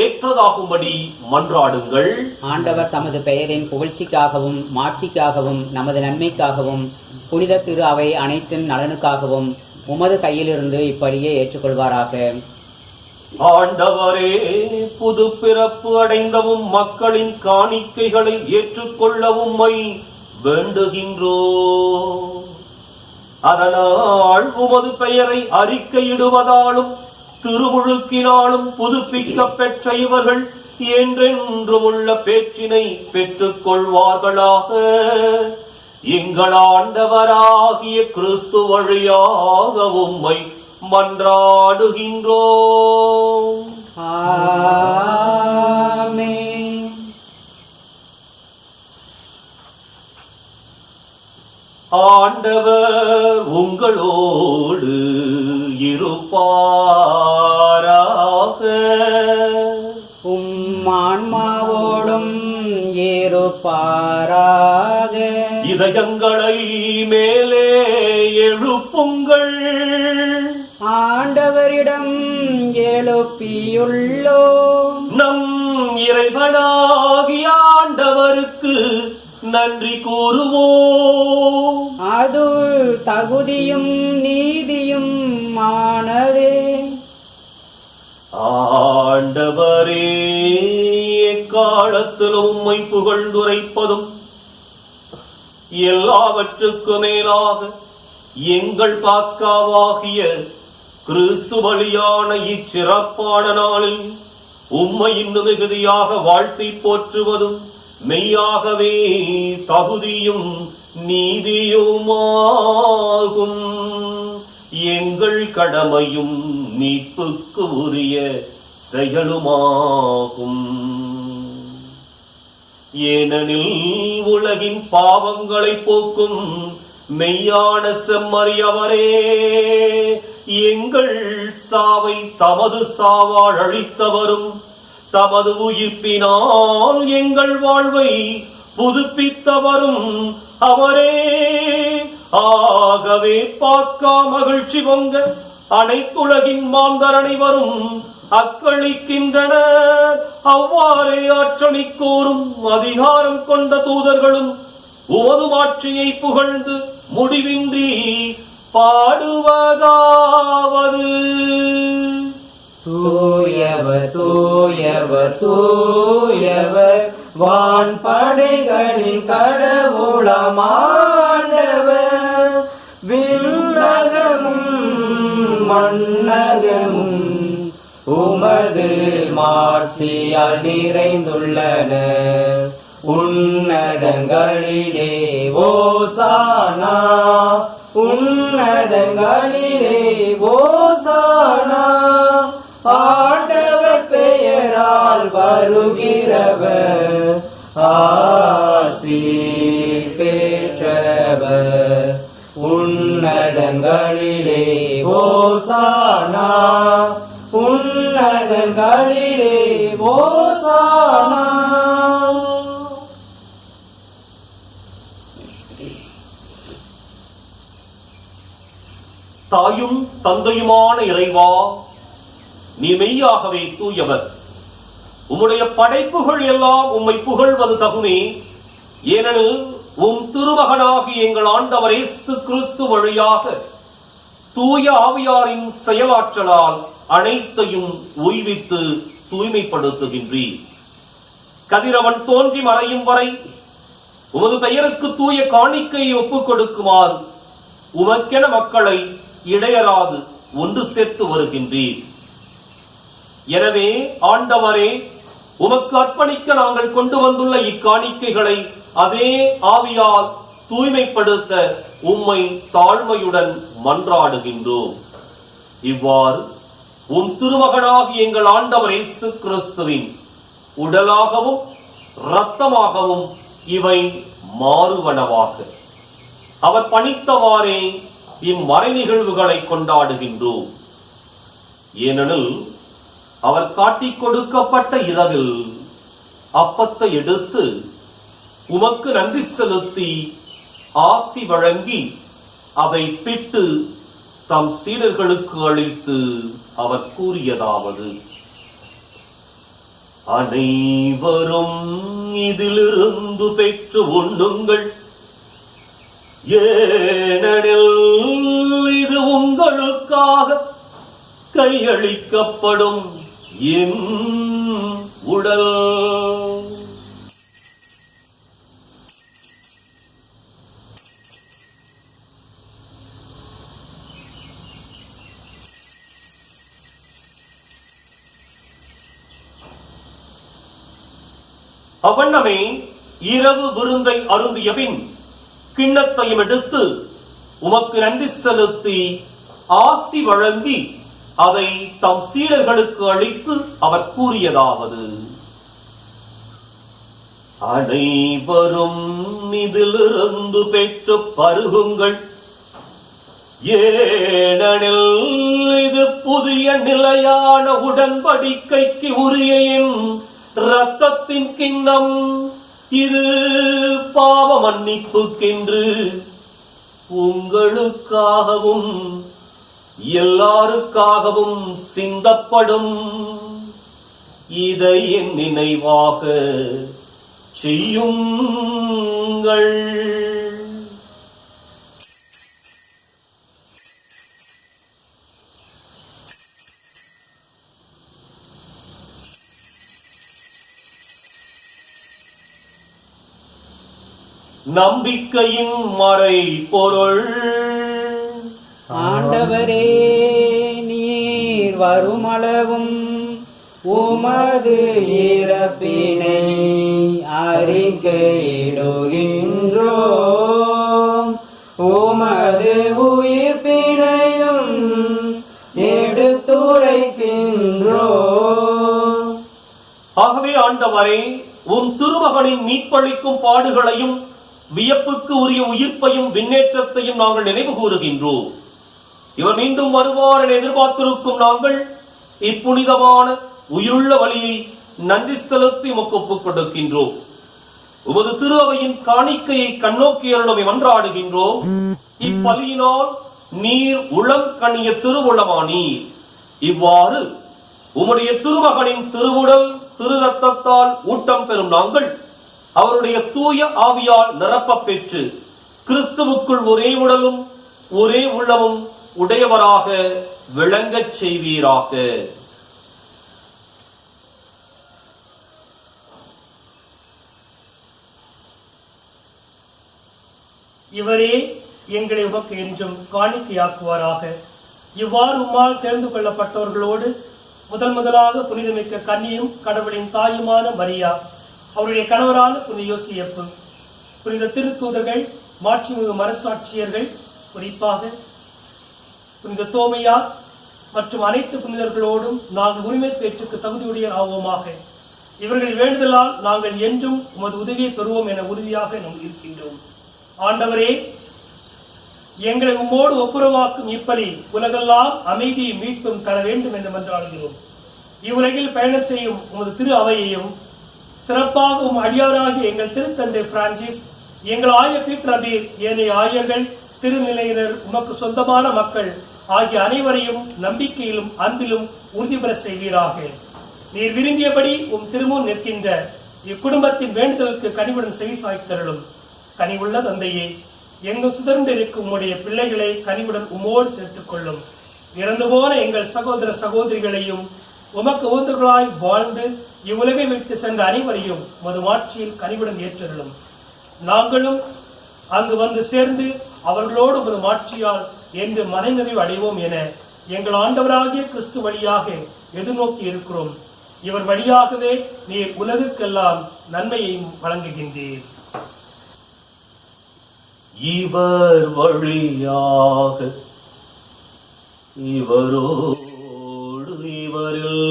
ஏற்றதாகும்படி மன்றாடுங்கள். ஆண்டவர் தமது பெயரின் புகழ்ச்சிக்காகவும் மாட்சிக்காகவும் நமது நன்மைக்காகவும் புனித திரு அவை அனைத்தின் நலனுக்காகவும் உமது கையிலிருந்து இப்பலியை ஏற்றுக்கொள்வாராக. ஆண்டவரே, புது பிறப்பு அடைந்தவும் மக்களின் காணிக்கைகளை ஏற்றுக்கொள்ளவும் உம்மை வேண்டுகின்றோம். அதனால் உமது பெயரை அறிக்கையிடுவதாலும் திருமுழுக்கினாலும் புதுப்பிக்க பெற்ற இவர்கள் என்றென்றும் உள்ள பேற்றினை பெற்றுக் கொள்வார்களாக. எங்கள் ஆண்டவராகிய கிறிஸ்து வழியாக உம்மை மன்றாடுகின்றோம். ஆமென். ஆண்டவர் உங்களோடு இருப்பாராக. உம் ஆன்மாவோடும் ஏறுப்பாராக. இதயங்களை மேலே எழுப்புங்கள். ஆண்டவரிடம் எழுப்பியுள்ளோம். நம் இறைவனாகிய ஆண்டவருக்கு நன்றி கூறுவோம். அது தகுதியும் நீதியும் ஆனதே. ஆண்டவரே, எக்காலத்திலும் உம்மை புகழ்ந்துரைப்பதும் எல்லாவற்றுக்கு மேலாக எங்கள் பாஸ்காவாகிய கிறிஸ்து பலியான இச்சிறப்பான நாளில் உம்மை இன்னும் மிகுதியாக வாழ்த்தி போற்றுவதும் மெய்யாகவே தகுதியும் நீதியுமாகும். எங்கள் கடமையும் மீட்புக்கு உரிய செயலுமாகும். ஏனெனில் உலகின் பாவங்களை போக்கும் மெய்யான செம்மறியவரே, எங்கள் சாவை தமது சாவால் அழித்தவரும் தமது உயிர்ப்பினால் எங்கள் வாழ்வை புதுப்பித்தவரும் அவரே. ஆகவே பாஸ்கா மகிழ்ச்சி பொங்க அனைத்துலகின் மாந்தர் அனைவரும் அக்களிக்கின்றனர். அவ்வாறே ஆற்றலை கோரும் அதிகாரம் கொண்ட தூதர்களும் உமது மாட்சியை புகழ்ந்து முடிவின்றி பாடுவதாவது: தூயவர் தூயவர் தூயவர் வான்படைகளின் கடவுளமாண்டவர். விண்ணகமும் மண்ணகமும் உமது மாட்சியால் நிறைந்துள்ளன. உன்னதங்களிலே ஓசானா, உன்னதங்களிலே ஓசானா. ஆண்டவர் பெயரால் வருகிறவர் ஆசி பெற்றவர். உன்னதங்களிலே ஓசானா, உன்னதங்களிலே ஓசானா. தாயும் தந்தையுமான இறைவா, நீ மெய்யாகவே தூயவர். உம்முடைய படைப்புகள் எல்லாம் உம்மை புகழ்வது தகுமே. ஏனெனில் உம் திருமகனாகி எங்கள் ஆண்டவர் இயேசு கிறிஸ்து வழியாக தூய ஆவியாரின் செயலாற்றலால் அனைத்தையும் உய்வித்து தூய்மைப்படுத்துகின்றீர். கதிரவன் தோன்றி மறையும் வரை உமது பெயருக்கு தூய காணிக்கையை ஒப்புக் கொடுக்குமாறு உமக்கென மக்களை இடையராது ஒன்று சேர்த்து வருகின்றீர். எனவே ஆண்டவரே, உமக்கு அர்ப்பணிக்க நாங்கள் கொண்டு வந்துள்ள இக்காணிக்கைகளை அதே ஆவியால் தூய்மைப்படுத்த உம்மை தாழ்மையுடன் மன்றாடுகின்றோம். இவ்வாறு உம் திருமகனாகி எங்கள் ஆண்டவர் இயேசு கிறிஸ்துவின் உடலாகவும் இரத்தமாகவும் இவை மாறுவனவாக அவர் பணித்தவாறே இம்மறை நிகழ்வுகளை கொண்டாடுகின்றோம். ஏனெனில் அவர் காட்டிக் கொடுக்கப்பட்ட இரவில் அப்பத்தை எடுத்து உமக்கு நன்றி செலுத்தி ஆசி வழங்கி அதை பிட்டு தம் சீடர்களுக்கு அளித்து அவர் கூறியதாவது: அனைவரும் இதிலிருந்து பெற்று உண்ணுங்கள், ஏனெனில் இது உங்களுக்காக கையளிக்கப்படும் என் உடல். அவண்ணமே இரவு விருந்தை அருந்திய பின் கிண்ணத்தையும் எடுத்து உமக்கு நன்றி செலுத்தி ஆசி வழங்கி அதை தம் சீடர்களுக்கு அளித்து அவர் கூறியதாவது: அனைவரும் இதிலிருந்து பெற்று பருகுங்கள், ஏனெனில் இது புதிய நிலையான உடன்படிக்கைக்கு உரிய என் இரத்தத்தின் கிண்ணம். இது பாவ மன்னிப்புக்கென்று உங்களுக்காகவும் எல்லாருக்காகவும் சிந்தப்படும். இதை என் நினைவாக செய்யுங்கள். நம்பிக்கையின் மறை பொருள். ஆண்டவரே, நீர் வருமளவும் உமது இறப்பினை அறிக்கையிடுகின்றோம், உமது உயிர்ப்பினையும் எடுத்துரைக்கின்றோம். ஆகவே ஆண்டவரே, உம் திருமகனின் மீட்பளிக்கும் பாடுகளையும் வியப்புக்கு உரிய உயிர்ப்பையும் விண்ணேற்றத்தையும் நாங்கள் நினைவு கூறுகின்றோம். இவர் மீண்டும் வருவார் என எதிர்பார்த்திருக்கும் நாங்கள் இப்புனிதமான உயிருள்ள வழியை நன்றி செலுத்தி உமக்கு ஒப்புக் கொடுக்கின்றோம். உமது திரு அவையின் காணிக்கையை கண்ணோக்கியருடன் மன்றாடுகின்றோம். இப்பலியினால் நீர் உளம் கனிய திருவுளமானீர். இவ்வாறு உம்முடைய திருமகனின் திருவுடல் திரு ரத்தத்தால் ஊட்டம் பெறும் நாங்கள் அவருடைய தூய ஆவியால் நிரப்ப பெற்று கிறிஸ்துவுக்குள் ஒரே உடலும் ஒரே உள்ளமும் உடையவராக விளங்கச் செய்வீராக. இவரே எங்களை உமக்கு என்றும் காணிக்கையாக்குவாராக. இவ்வாறு உம்மால் தெரிந்து கொள்ளப்பட்டவர்களோடு முதலாக புனிதமிக்க கன்னியும் கடவுளின் தாயுமான மரியா, அவருடைய கணவரான புனித யோசியப்பு, புனித திருத்தூதர்கள், மாட்சிமிகு மனசாட்சியர்கள், குறிப்பாக புனித தோமையா மற்றும் அனைத்து புனிதர்களோடும் நாங்கள் உரிமை பேற்றுக்கு தகுதியுடைய ஆவோமாக. இவர்கள் வேண்டுதலால் நாங்கள் என்றும் உமது உதவியை பெறுவோம் என உறுதியாக நாம் இருக்கின்றோம். ஆண்டவரே, எங்களை உம்மோடு ஒப்புரவாக்கும் இப்பலி உலகெல்லாம் அமைதியை மீட்பும் தர வேண்டும் என்று மன்றாடுகிறோம். இவ்வுலகில் பயணம் செய்யும் உமது திரு அவையையும், சிறப்பாக உம் அடியாராகிய எங்கள் திருத்தந்தை பிரான்சிஸ், எங்கள் ஆயர் பீட்டர் அபீர், ஏனைய ஆயர்கள், திருநிலையினர், உமக்கு சொந்தமான மக்கள் ஆகிய அனைவரையும் நம்பிக்கையிலும் அன்பிலும் உறுதி பெற செய்வீராக. நீர் விரும்பியபடி உம் திருமுன் நிற்கின்ற இக்குடும்பத்தின் வேண்டுதலுக்கு கனிவுடன் செவி சாய்த்தருளும். கனிவுள்ள தந்தையே, எங்கு சுதர்ந்திருக்கும் உம்முடைய பிள்ளைகளை கனிவுடன் உம்மோடு சேர்த்துக் கொள்ளும். இறந்து போன எங்கள் சகோதர சகோதரிகளையும் உமக்கு ஊந்தர்களாய் வாழ்ந்து இவ்வுலகை விட்டு சென்ற அனைவரையும் உமது மாட்சியில் கனிவுடன் ஏற்றருளும். நாங்களும் அங்கு வந்து சேர்ந்து அவர்களோடு உமது மாட்சியால் என்று மனநிறைவு அடைவோம் என எங்கள் ஆண்டவராகிய கிறிஸ்து வழியாக எதிர்நோக்கி இருக்கிறோம். இவர் வழியாகவே நீர் உலகுக்கெல்லாம் நன்மையையும் வழங்குகின்றீர். இவர் வழியாக இவரோடு இவரில்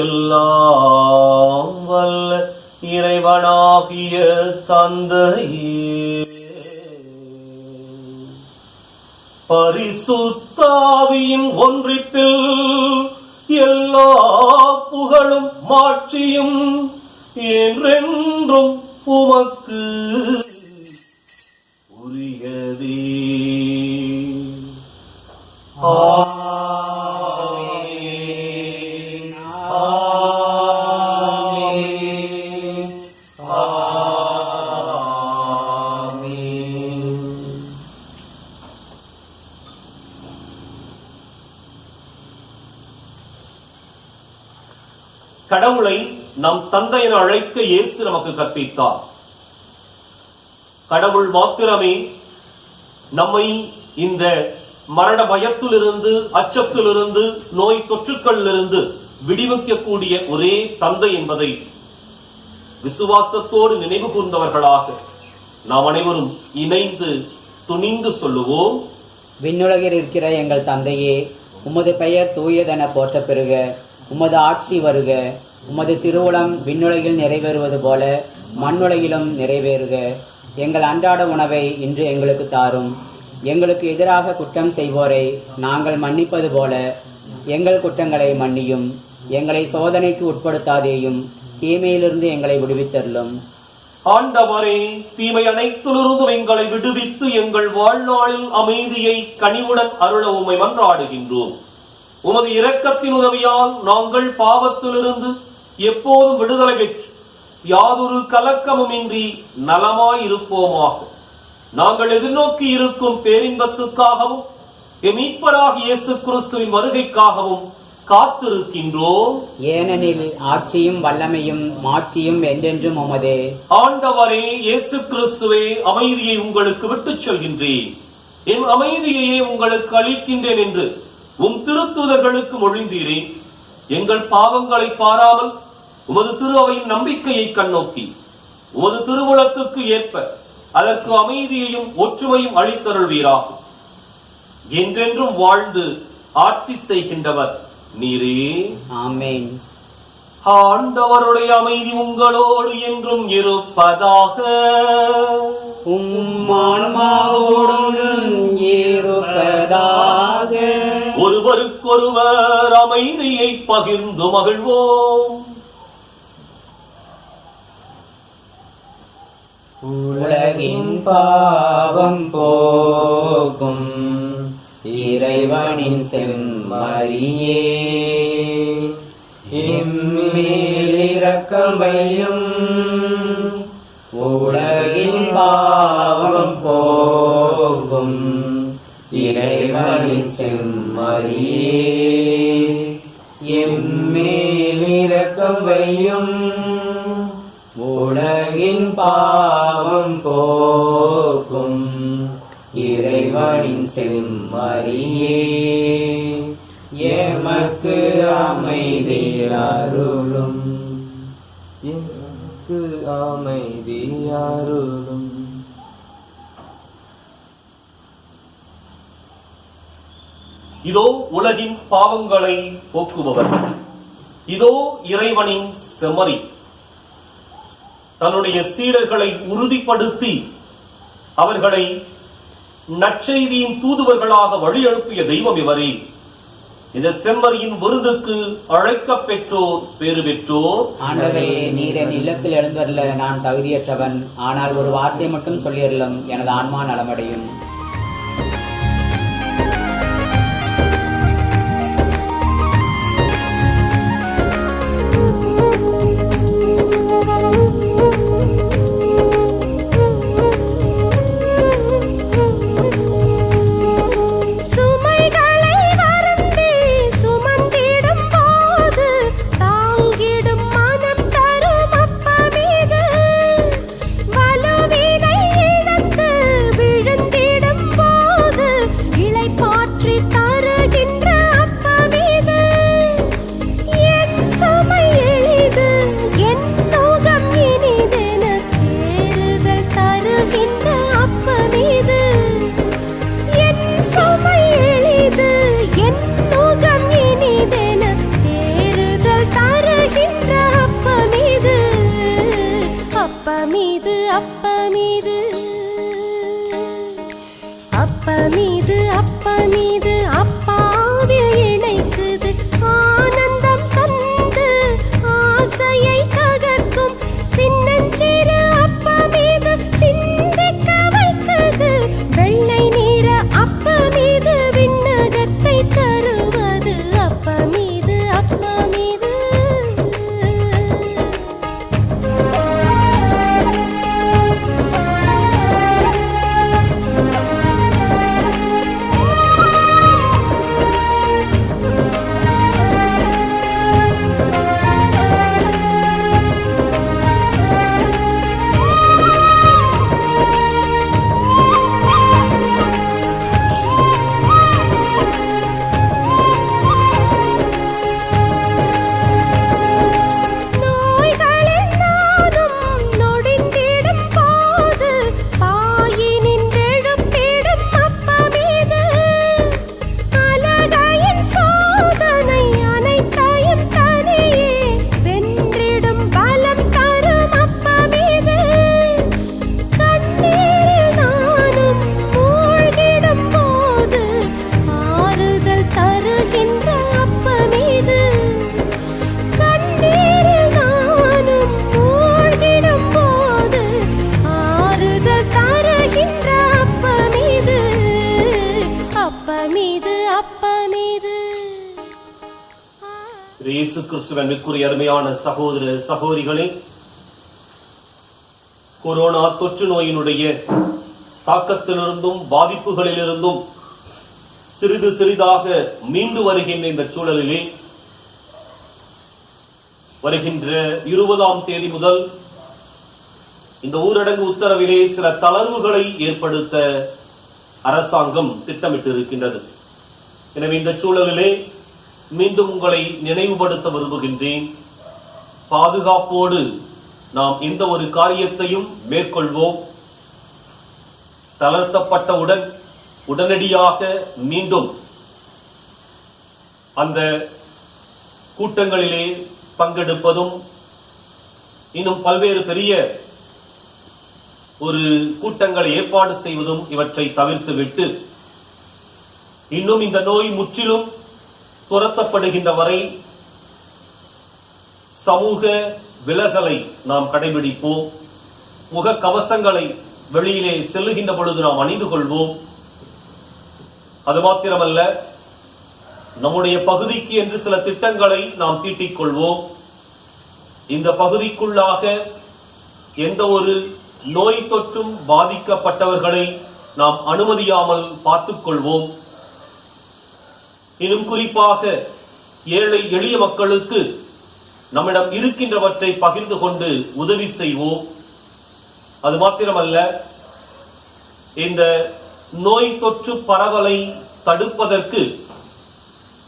எல்லாம் வல்ல இறைவனாகிய தந்தையே, பரிசுத்தாவியின் ஒன்றிப்பில் எல்லா புகழும் மாட்சியும் என்றென்றும் உமக்கு உரியதே. ஆமென். ஆமென். ஆமென். கடவுளை நம் தந்தை என அழைக்க இயேசு நமக்கு கற்பித்தார். கடவுள் மாத்திரமே நம்மை இந்த மரண பயத்திலிருந்து, அச்சத்திலிருந்து, நோய் தொற்றுக்களிலிருந்து விடுவிக்கக்கூடிய ஒரே தந்தை என்பதை விசுவாசத்தோடு நினைவு கூர்ந்தவர்களாக நாம் அனைவரும் இணைந்து துணிந்து சொல்லுவோம். விண்ணுலகில் இருக்கிற எங்கள் தந்தையே, உமது பெயர் தூயதென போற்ற பெறுக. உமது ஆட்சி வருக. உமது திருவுளம் விண்ணுலகில் நிறைவேறுவது போல மண்ணுலகிலும் நிறைவேறுக. எங்கள் அன்றாட உணவை இன்று எங்களுக்கு தாரும். எங்களுக்கு எதிராக குற்றம் செய்வோரை நாங்கள் மன்னிப்பது போல எங்கள் குற்றங்களை மன்னியும். எங்களை சோதனைக்கு உட்படுத்தாதேயும், தீமையிலிருந்து எங்களை விடுவித்தருளும். ஆண்டவரே, தீமை அனைத்திலிருந்தும் எங்களை விடுவித்து எங்கள் வாழ்நாளில் அமைதியை கனிவுடன் அருள உம்மை மன்றாடுகின்றோம். உமது இரக்கத்தின் உதவியால் நாங்கள் பாவத்திலிருந்து எப்போதும் விடுதலை பெற்று யாதொரு கலக்கமுமின்றி நலமாயிருப்போமாக. நாங்கள் எதிர்நோக்கி இருக்கும் பேரின்பத்துக்காகவும் மீட்பராகிய இயேசு கிறிஸ்துவின் வருகைக்காகவும் காத்திருக்கின்றோம். ஏனெனில் ஆட்சியும் வல்லமையும் மாட்சியும் என்றென்றும் உமதே. ஆண்டவரே இயேசு கிறிஸ்துவே, அமைதியை உங்களுக்கு விட்டுச் செல்கின்றேன், என் அமைதியையே உங்களுக்கு அளிக்கின்றேன் என்று உம் திருத்தூதர்களுக்கு மொழிந்தீரே. எங்கள் பாவங்களை பாராமல் உமது திரு அவையின் நம்பிக்கையை கண்ணோக்கி உமது திருவுளத்துக்கு ஏற்ப அதற்கு அமைதியையும் ஒற்றுமையும் அளித்தருள்வீராகும். என்றென்றும் வாழ்ந்து ஆட்சி செய்கின்றவர் நீரே. ஆமென். ஆண்டவருடைய அமைதி உங்களோடு என்றும் இருப்பதாக. உம்மான்மாவோடும் இருப்பதாக. ஒருவருக்கொருவர் அமைதியை பகிர்ந்து மகிழ்வோம். உலகின் பாவம் போக்கும் இறைவனின் செம்மறியே, இம்மேல் இரக்கம் வையும். உலகின் பாவம் போக்கும் இறைவனின் செம்மறியே, எம்மேல் இரக்கம் வையும். உலகின் பாவம் போக்கும் இறைவனின் செம்மறியே, எமக்கு அமைதி அருளும். எனக்கு அமைதியாருளும். இதோ உலகின் பாவங்களை போக்குபவர், இதோ இறைவனின் செம்மறி. தன்னுடைய சீடர்களை உறுதிப்படுத்தி அவர்களை நற்செய்தியின் தூதுவர்களாக வழி எழுப்பிய தெய்வம் இவரே. இந்த செம்மறியின் விருதுக்கு அழைக்கப் பெற்றோர் பேறு பெற்றோர். ஆண்டவரே, நீர் என் இல்லத்தில் எழுந்தருள நான் தகுதியற்றவன். ஆனால் ஒரு வார்த்தை மட்டும் சொல்லியருளும், எனது ஆன்மா நலமடையும். சுமைகளை வருந்தி சுமந்திடும் போது தாங்கிடும் மனம் தரும் அப்பமீது, வலுவினை இழந்து விழுந்திடும் போது இளைப்பாற்றி தருகின்ற அப்பமீது. என் சுமை எளிது, என் நோகம் இனிதென தேறுதல் தருகின்ற அப்பமீது. என் சுமை எளிது, என் நோகம் இனிதென தேறுதல் தருகின்ற அப்பமீது. அப்பமீது அப்பமீது அப்பமீது அப்பமீது அப்பாவில் இணைக்குது ஆனந்தம் தந்து ஆசையை தகர்க்கும் சின்னஞ்சிறு அப்பமீது சிந்திக்க வைக்குது. வெள்ளை நீர அப்பமீது விண்ணகத்தை தருவது அப்பமீது அப்பமீது. நோய்களில் நானும் நொடிந்திடும் போது பாயினின்றெழுப்பிடும் அப்பமீது. அலகையின் சோதனை அனைத்தையும் தனியே வென்றிடும் பலம் தரும் அப்பமீது. கண்ணீரில் நானும் மூழ்கிடும் போது ஆறுதல் தருகின்ற அப்பமீது. கண்ணீரில் நானும் மூழ்கிடும் போது ஆறுதல் தருகின்ற அப்பமீது. அப்பமீது அப்பமீது. இயேசு கிறிஸ்துவின் மிக்குரிய அருமையான சகோதர சகோதரிகளே, கொரோனா தொற்று நோயினுடைய தாக்கத்திலிருந்தும் பாதிப்புகளிலிருந்தும் சிறிது சிறிதாக மீண்டு வருகின்ற இந்த சூழலிலே வருகின்ற 20ஆம் தேதி முதல் இந்த ஊரடங்கு உத்தரவிலே சில தளர்வுகளை ஏற்படுத்த அரசாங்கம் திட்டமிட்டு இருக்கின்றது. எனவே இந்த சூழலிலே மீண்டும் உங்களை நினைவுபடுத்த விரும்புகின்றேன். பாதுகாப்போடு நாம் எந்த ஒரு காரியத்தையும் மேற்கொள்வோம். தளர்த்தப்பட்டவுடன் உடனடியாக மீண்டும் அந்த கூட்டங்களிலே பங்கெடுப்பதும் இன்னும் பல்வேறு பெரிய ஒரு கூட்டங்களை ஏற்பாடு செய்வதும் இவற்றை தவிர்த்துவிட்டு இன்னும் இந்த நோய் முற்றிலும் துரத்தப்படுகின்ற வரை சமூக விலகலை நாம் கடைபிடிப்போம். முக கவசங்களை வெளியிலே செல்லுகின்ற பொழுது நாம் அணிந்து கொள்வோம். அது மாத்திரமல்ல, நம்முடைய பகுதிக்கு என்று சில திட்டங்களை நாம் தீட்டிக் கொள்வோம். இந்த பகுதிக்குள்ளாக எந்த ஒரு நோய் தொற்றும் பாதிக்கப்பட்டவர்களை நாம் அனுமதியாமல் பார்த்துக் கொள்வோம். இன்னும் குறிப்பாக ஏழை எளிய மக்களுக்கு நம்மிடம் இருக்கின்றவற்றை பகிர்ந்து கொண்டு உதவி செய்வோம். அது மாத்திரமல்ல, இந்த நோய் தொற்று பரவலை தடுப்பதற்கு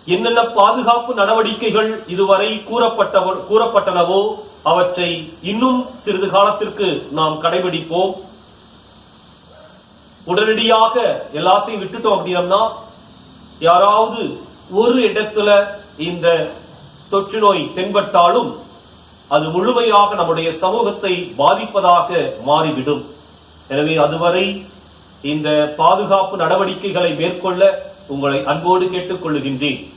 என்னென்ன பாதுகாப்பு நடவடிக்கைகள் இதுவரை கூறப்பட்டனவோ அவற்றை இன்னும் சிறிது காலத்திற்கு நாம் கடைபிடிப்போம். உடனடியாக எல்லாத்தையும் விட்டுட்டோம் அப்படின்னா யாராவது ஒரு இடத்துல இந்த தொற்று நோய் தென்பட்டாலும் அது முழுமையாக நம்முடைய சமூகத்தை பாதிப்பதாக மாறிவிடும். எனவே அதுவரை இந்த பாதுகாப்பு நடவடிக்கைகளை மேற்கொள்ள உங்களை அன்போடு கேட்டுக் கொள்ளுகின்றேன்.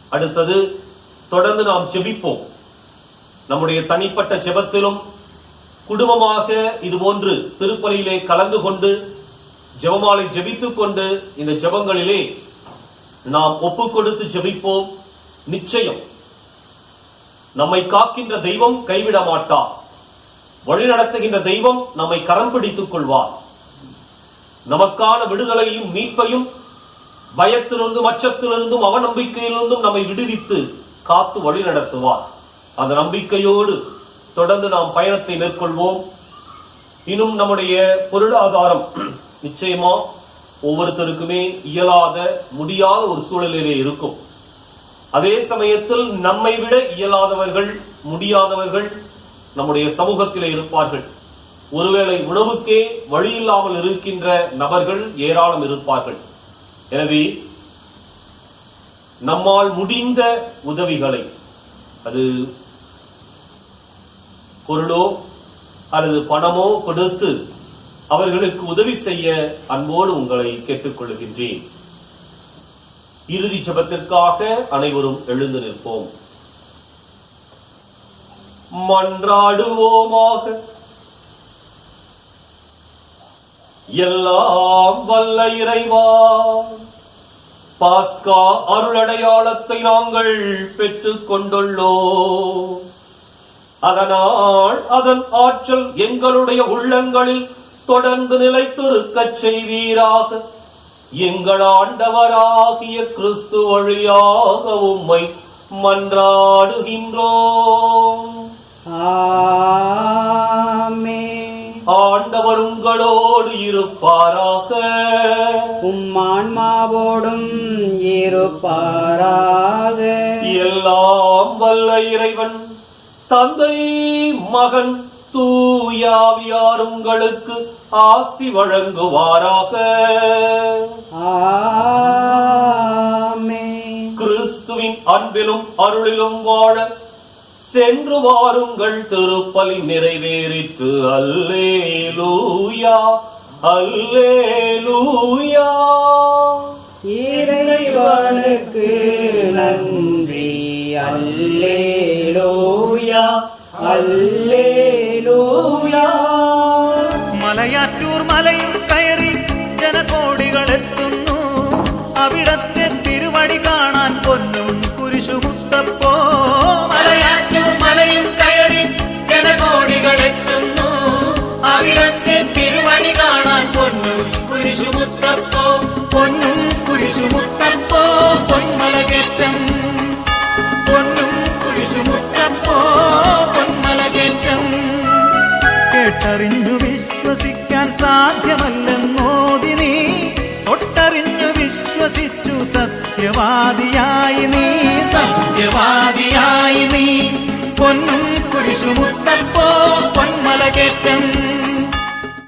அடுத்தது, தொடர்ந்து நாம் ஜெபிப்போம். நம்முடைய தனிப்பட்ட ஜெபத்திலும் குடும்பமாக இதுபோன்று திருப்பலியிலே கலந்து கொண்டு ஜெபமாலை ஜெபித்துக் கொண்டு இந்த ஜெபங்களிலே நாம் ஒப்புக் கொடுத்து ஜெபிப்போம். நிச்சயம் நம்மை காக்கின்ற தெய்வம் கைவிட மாட்டார். வழிநடத்துகின்ற தெய்வம் நம்மை கரம் பிடித்துக் கொள்வார். நமக்கான விடுதலையும் மீட்பையும் பயத்திலிருந்தும் அச்சத்திலிருந்தும் அவநம்பிக்கையிலிருந்தும் நம்மை விடுவித்து காத்து வழி நடத்துவார். அந்த நம்பிக்கையோடு தொடர்ந்து நாம் பயணத்தை மேற்கொள்வோம். இன்னும் நம்முடைய பொருளாதாரம் நிச்சயமா ஒவ்வொருத்தருக்குமே இயலாத முடியாத ஒரு சூழலிலே இருக்கும். அதே சமயத்தில் நம்மை விட இயலாதவர்கள் முடியாதவர்கள் நம்முடைய சமூகத்திலே இருப்பார்கள். ஒருவேளை உணவுக்கே வழி இல்லாமல் இருக்கின்ற நபர்கள் ஏராளம் இருப்பார்கள். எனவே நம்மால் முடிந்த உதவிகளை, அது பொருளோ அல்லது பணமோ கொடுத்து அவர்களுக்கு உதவி செய்ய அன்போடு உங்களை கேட்டுக்கொள்கின்றேன். இறுதி ஜெபத்திற்காக அனைவரும் எழுந்து நிற்போம். மன்றாடுவோமாக. எல்லாம் வல்ல இறைவா, பாஸ்கா அருளடையாளத்தை நாங்கள் பெற்றுக் கொண்டுள்ளோம். அதனால் அதன் ஆற்றல் எங்களுடைய உள்ளங்களில் தொடர்ந்து நிலைத்திருக்கச் செய்வீராக. எங்கள் ஆண்டவராகிய கிறிஸ்து வழியாக உம்மை மன்றாடுகின்றோம். ஆமென். ஆண்டவர் உங்களோடு இருப்பாராக. உம்மான்மாவோடும் இருப்பாராக. எல்லாம் வல்ல இறைவன் தந்தை, மகன், தூயாவியார் உங்களுக்கு ஆசி வழங்குவாராக. ஆமென். கிறிஸ்துவின் அன்பிலும் அருளிலும் வாழ சென்று வாருங்கள். திருப்பலி நிறைவேறிற்று. அல்லேலூயா, அல்லேலூயா. இறைவனுக்கு நன்றி. அல்லேலூயா, அல்லேலூயா. മലയാറ്റൂർ മലയും കയറി ജനകോടികളെത്തുന്നു. അവിടത്തെ തിരുവടി കാണാൻ പൊന്നും കുരിശുമുത്തപ്പോ. മലയാറ്റൂർ മലയും കയറി ജനകോടികളെത്തുന്നു. അവിടത്തെ തിരുവടി കാണാൻ പൊന്നും കുരിശുമുത്തപ്പോ. പൊന്നും കുരിശുമുത്തപ്പോ പൊന്മലകേറ്റം. പൊന്നും കുരിശുമുത്തപ്പോ പൊന്മലകേറ്റം. കേട്ടറിഞ്ഞു വിശ്വസിക്കാൻ സാധ്യമല്ലെന്നോതി നീ. ഒട്ടറിഞ്ഞു വിശ്വസിച്ചു സത്യവാദിയായി നീ. സത്യവാദിയായി നീ. പൊന്നും കുരിശുമുത്തപ്പോ പൊന്മലകേറ്റം.